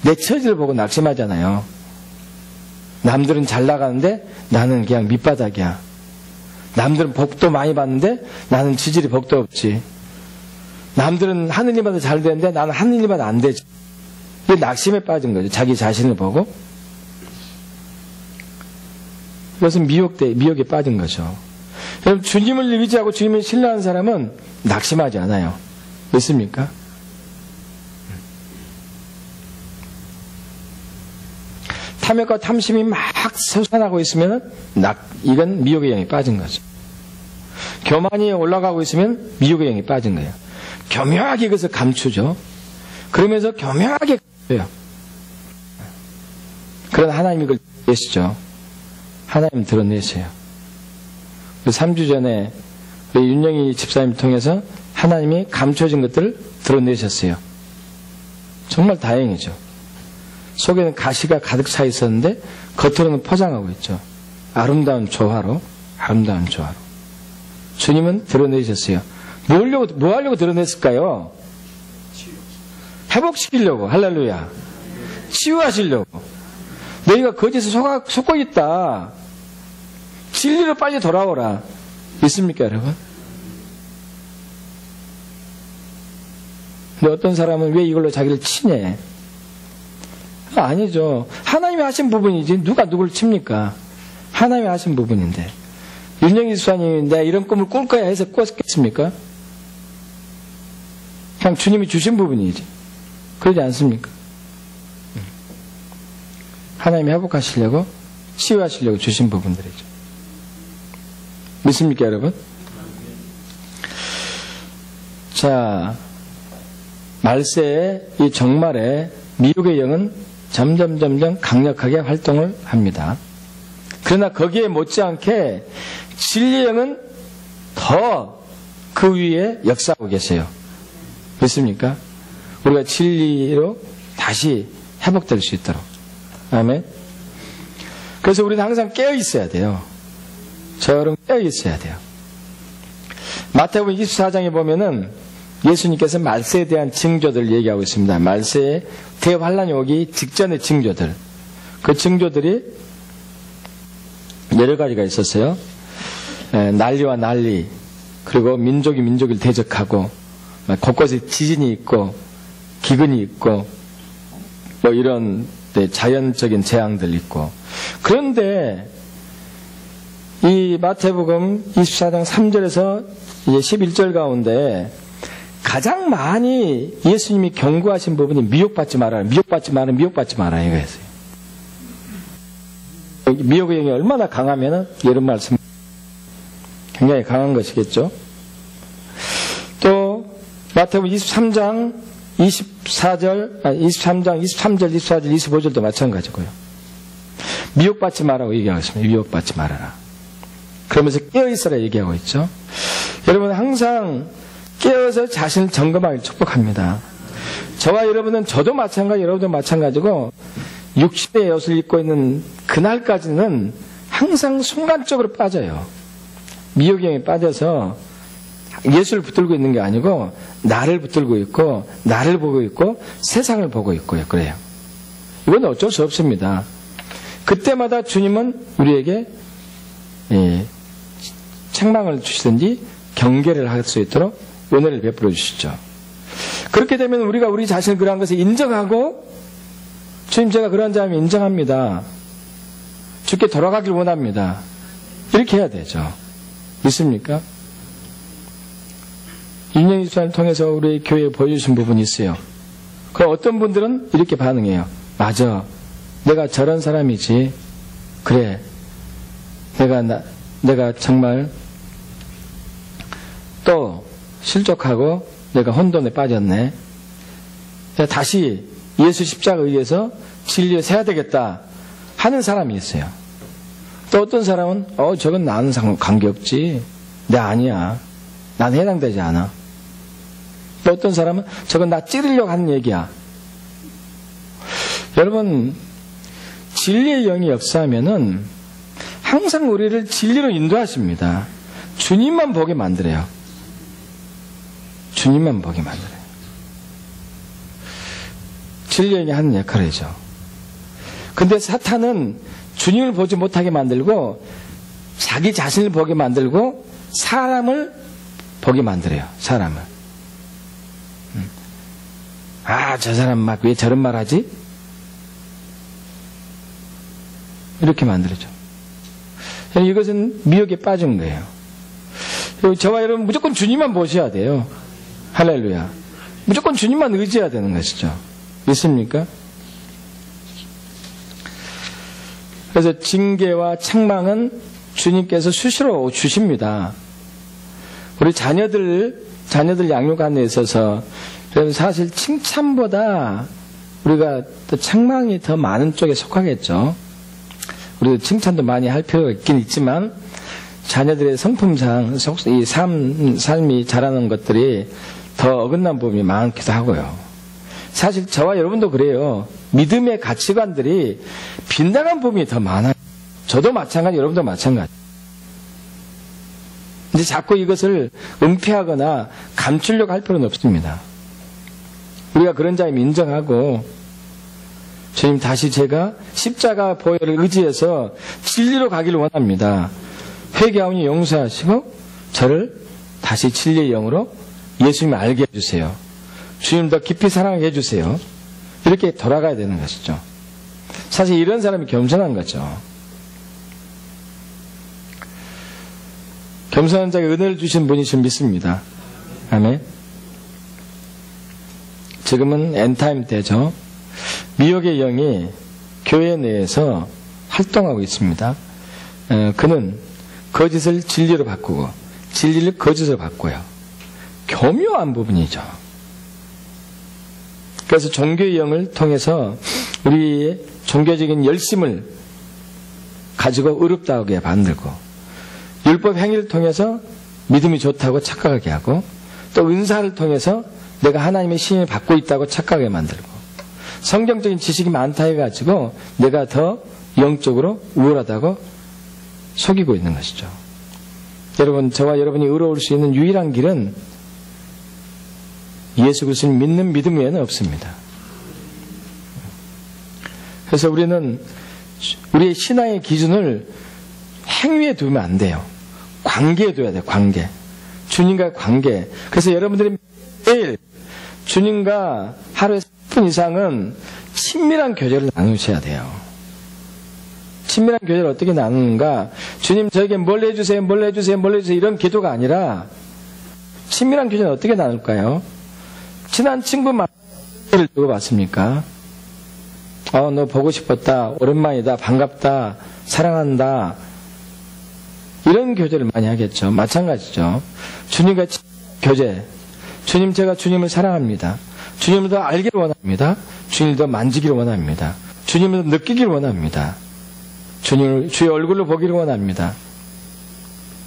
내 처지를 보고 낙심하잖아요. 남들은 잘 나가는데 나는 그냥 밑바닥이야. 남들은 복도 많이 받는데 나는 지질이 복도 없지. 남들은 하느님마다 잘 되는데 나는 하느님마다 안 되지. 이게 낙심에 빠진 거죠. 자기 자신을 보고. 이것은 미혹에 빠진 거죠. 여러분, 주님을 의지하고 주님을 신뢰하는 사람은 낙심하지 않아요. 믿습니까? 탐욕과 탐심이 막 솟아나고 있으면 이건 미혹의 영이 빠진 거죠. 교만이 올라가고 있으면 미혹의 영이 빠진 거예요. 교묘하게 이것을 감추죠. 그러면서 교묘하게 감춰요. 그런 하나님이 그걸 계시죠. 하나님 드러내세요. 3주 전에 우리 윤영희 집사님 통해서 하나님이 감춰진 것들을 드러내셨어요. 정말 다행이죠. 속에는 가시가 가득 차 있었는데 겉으로는 포장하고 있죠. 아름다운 조화로, 아름다운 조화로. 주님은 드러내셨어요. 뭐 하려고 드러냈을까요? 회복시키려고. 할렐루야. 치유하시려고. 너희가 거짓에 속고 있다. 진리로 빨리 돌아오라. 있습니까, 여러분? 근데 어떤 사람은 왜 이걸로 자기를 치냐? 아니죠. 하나님이 하신 부분이지 누가 누굴 칩니까? 하나님이 하신 부분인데. 윤영희 수사님이 내가 이런 꿈을 꿀 거야 해서 꿨겠습니까? 그냥 주님이 주신 부분이지. 그러지 않습니까? 하나님이 회복하시려고, 치유하시려고 주신 부분들이죠. 믿습니까, 여러분? 자, 말세의 이 종말에 미혹의 영은 점점 강력하게 활동을 합니다. 그러나 거기에 못지않게 진리의 영은 더 그 위에 역사하고 계세요. 믿습니까? 우리가 진리로 다시 회복될 수 있도록. 아멘. 그래서 우리는 항상 깨어 있어야 돼요. 저런 깨어 있어야 돼요. 마태복음 24장에 보면은 예수님께서 말세에 대한 징조들을 얘기하고 있습니다. 말세에 대환란이 오기 직전의 징조들. 그 징조들이 여러 가지가 있었어요. 난리와 난리, 그리고 민족이 민족을 대적하고, 곳곳에 지진이 있고, 기근이 있고, 뭐 이런 자연적인 재앙들 있고. 그런데 이 마태복음 24장 3절에서 11절 가운데 가장 많이 예수님이 경고하신 부분이 미혹받지 말아라, 미혹받지 마라, 미혹받지 마라 이거였어요. 미혹의 영이 얼마나 강하면은 이런 말씀 굉장히 강한 것이겠죠. 또 마태복음 23장 23절, 24절, 25절도 마찬가지고요. 미혹받지 마라고 얘기하고 있습니다. 미혹받지 말아라. 그러면서 깨어있어라 얘기하고 있죠. 여러분 항상 깨어서 자신을 점검하기 축복합니다. 저와 여러분은, 저도 마찬가지, 여러분도 마찬가지고 육신의 옷을 입고 있는 그날까지는 항상 순간적으로 빠져요. 미혹에 빠져서 예수를 붙들고 있는 게 아니고 나를 붙들고 있고, 나를 보고 있고, 세상을 보고 있고요. 그래요. 이건 어쩔 수 없습니다. 그때마다 주님은 우리에게 책망을 주시든지 경계를 할 수 있도록 은혜를 베풀어 주시죠. 그렇게 되면 우리가 우리 자신을 그러한 것을 인정하고, 주님 제가 그런 자면 인정합니다. 주께 돌아가길 원합니다. 이렇게 해야 되죠. 믿습니까? 윤영희 수사를 통해서 우리 교회에 보여주신 부분이 있어요. 그럼 어떤 분들은 이렇게 반응해요. 맞아. 내가 저런 사람이지. 그래. 내가 정말 또 실족하고 내가 혼돈에 빠졌네. 내가 다시 예수 십자가에 의해서 진리에 서야 되겠다 하는 사람이 있어요. 또 어떤 사람은 저건 나는 관계없지. 내 아니야. 난 해당되지 않아. 또 어떤 사람은 저건 나 찌르려고 하는 얘기야. 여러분, 진리의 영이 역사하면은 항상 우리를 진리로 인도하십니다. 주님만 보게 만들어요. 주님만 보게 만들어요. 진리의 영이 하는 역할이죠. 근데 사탄은 주님을 보지 못하게 만들고 자기 자신을 보게 만들고 사람을 보게 만들어요. 사람을. 저 사람 막 왜 저런 말 하지? 이렇게 만들어죠. 이것은 미혹에 빠진 거예요. 저와 여러분 무조건 주님만 보셔야 돼요. 할렐루야. 무조건 주님만 의지해야 되는 것이죠. 믿습니까? 그래서 징계와 책망은 주님께서 수시로 주십니다. 우리 자녀들 양육하는 데 있어서 사실 칭찬보다 우리가 또 책망이 더 많은 쪽에 속하겠죠. 우리도 칭찬도 많이 할 필요가 있긴 있지만 자녀들의 성품상 이 삶이 자라는 것들이 더 어긋난 부분이 많기도 하고요. 사실 저와 여러분도 그래요. 믿음의 가치관들이 빗나간 부분이 더 많아요. 저도 마찬가지, 여러분도 마찬가지. 근데 자꾸 이것을 은폐하거나 감추려고 할 필요는 없습니다. 우리가 그런 자임을 인정하고, 주님 다시 제가 십자가 보혈을 의지해서 진리로 가기를 원합니다. 회개하오니 용서하시고 저를 다시 진리의 영으로 예수님을 알게 해주세요. 주님 더 깊이 사랑하게 해주세요. 이렇게 돌아가야 되는 것이죠. 사실 이런 사람이 겸손한 거죠. 겸손한 자에게 은혜를 주신 분이 좀 믿습니다. 아멘. 지금은 엔타임 때죠. 미혹의 영이 교회 내에서 활동하고 있습니다. 그는 거짓을 진리로 바꾸고 진리를 거짓으로 바꿔요. 교묘한 부분이죠. 그래서 종교의 영을 통해서 우리의 종교적인 열심을 가지고 의롭다하게 만들고, 율법 행위를 통해서 믿음이 좋다고 착각하게 하고, 또 은사를 통해서 내가 하나님의 신을 받고 있다고 착각하게 만들고, 성경적인 지식이 많다 해가지고 내가 더 영적으로 우월하다고 속이고 있는 것이죠. 여러분, 저와 여러분이 의로울 수 있는 유일한 길은 예수 그리스도를 믿는 믿음 외에는 없습니다. 그래서 우리는 우리의 신앙의 기준을 행위에 두면 안 돼요. 관계에 둬야 돼요. 관계. 주님과의 관계. 그래서 여러분들이 매일 주님과 하루에 10분 이상은 친밀한 교제를 나누셔야 돼요. 친밀한 교제를 어떻게 나누는가? 주님 저에게 뭘 해주세요, 뭘 해주세요, 뭘 해주세요, 이런 기도가 아니라 친밀한 교제는 어떻게 나눌까요? 친한 친구 만나기를 두고 봤습니까? 너 보고 싶었다, 오랜만이다, 반갑다, 사랑한다, 이런 교제를 많이 하겠죠. 마찬가지죠. 주님과 교제. 주님, 제가 주님을 사랑합니다. 주님을 더 알기를 원합니다. 주님을 더 만지기를 원합니다. 주님을 더 느끼기를 원합니다. 주님을 주의 얼굴로 보기를 원합니다.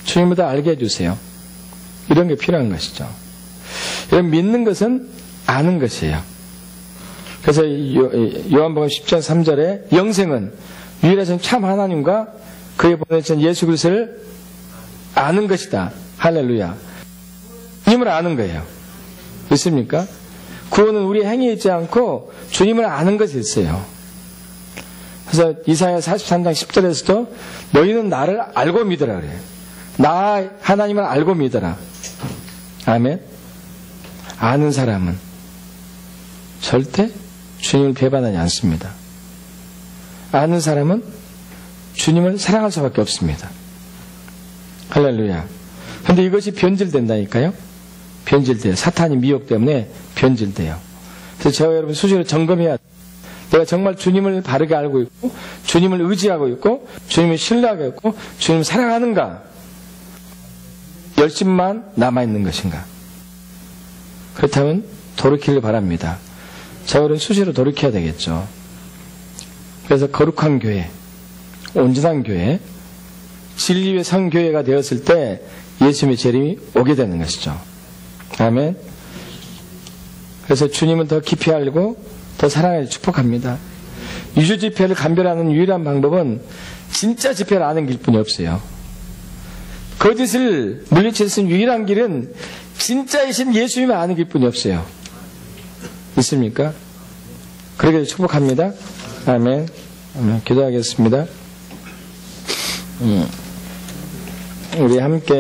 주님을 더 알게 해주세요. 이런 게 필요한 것이죠. 여러분, 믿는 것은 아는 것이에요. 그래서 요한복음 10장 3절에 영생은 유일하신 참 하나님과 그의 보내신 예수 그리스도를 아는 것이다. 할렐루야. 주님을 아는 거예요. 있습니까? 구원은 우리 행위에 있지 않고 주님을 아는 것이 있어요. 그래서 이사야 43장 10절에서도 너희는 나를 알고 믿으라 그래요. 나 하나님을 알고 믿어라. 아멘. 아는 사람은 절대 주님을 배반하지 않습니다. 아는 사람은 주님을 사랑할 수밖에 없습니다. 할렐루야. 그런데 이것이 변질된다니까요. 변질돼요. 사탄이 미혹 때문에 변질돼요. 그래서 저와 여러분 수시로 점검해야 돼요. 내가 정말 주님을 바르게 알고 있고 주님을 의지하고 있고 주님을 신뢰하고 있고 주님을 사랑하는가? 열심만 남아있는 것인가? 그렇다면 돌이키길 바랍니다. 저와 여러분 수시로 돌이켜야 되겠죠. 그래서 거룩한 교회, 온전한 교회, 진리의 성교회가 되었을 때 예수님의 재림이 오게 되는 것이죠. 아멘. 그래서 주님은 더 깊이 알고 더 사랑해 축복합니다. 유주 집회를 감별하는 유일한 방법은 진짜 집회를 아는 길뿐이 없어요. 거짓을 물리칠 수 있는 유일한 길은 진짜이신 예수님을 아는 길뿐이 없어요. 있습니까? 그렇게 축복합니다. 아멘. 아멘. 기도하겠습니다. 우리 함께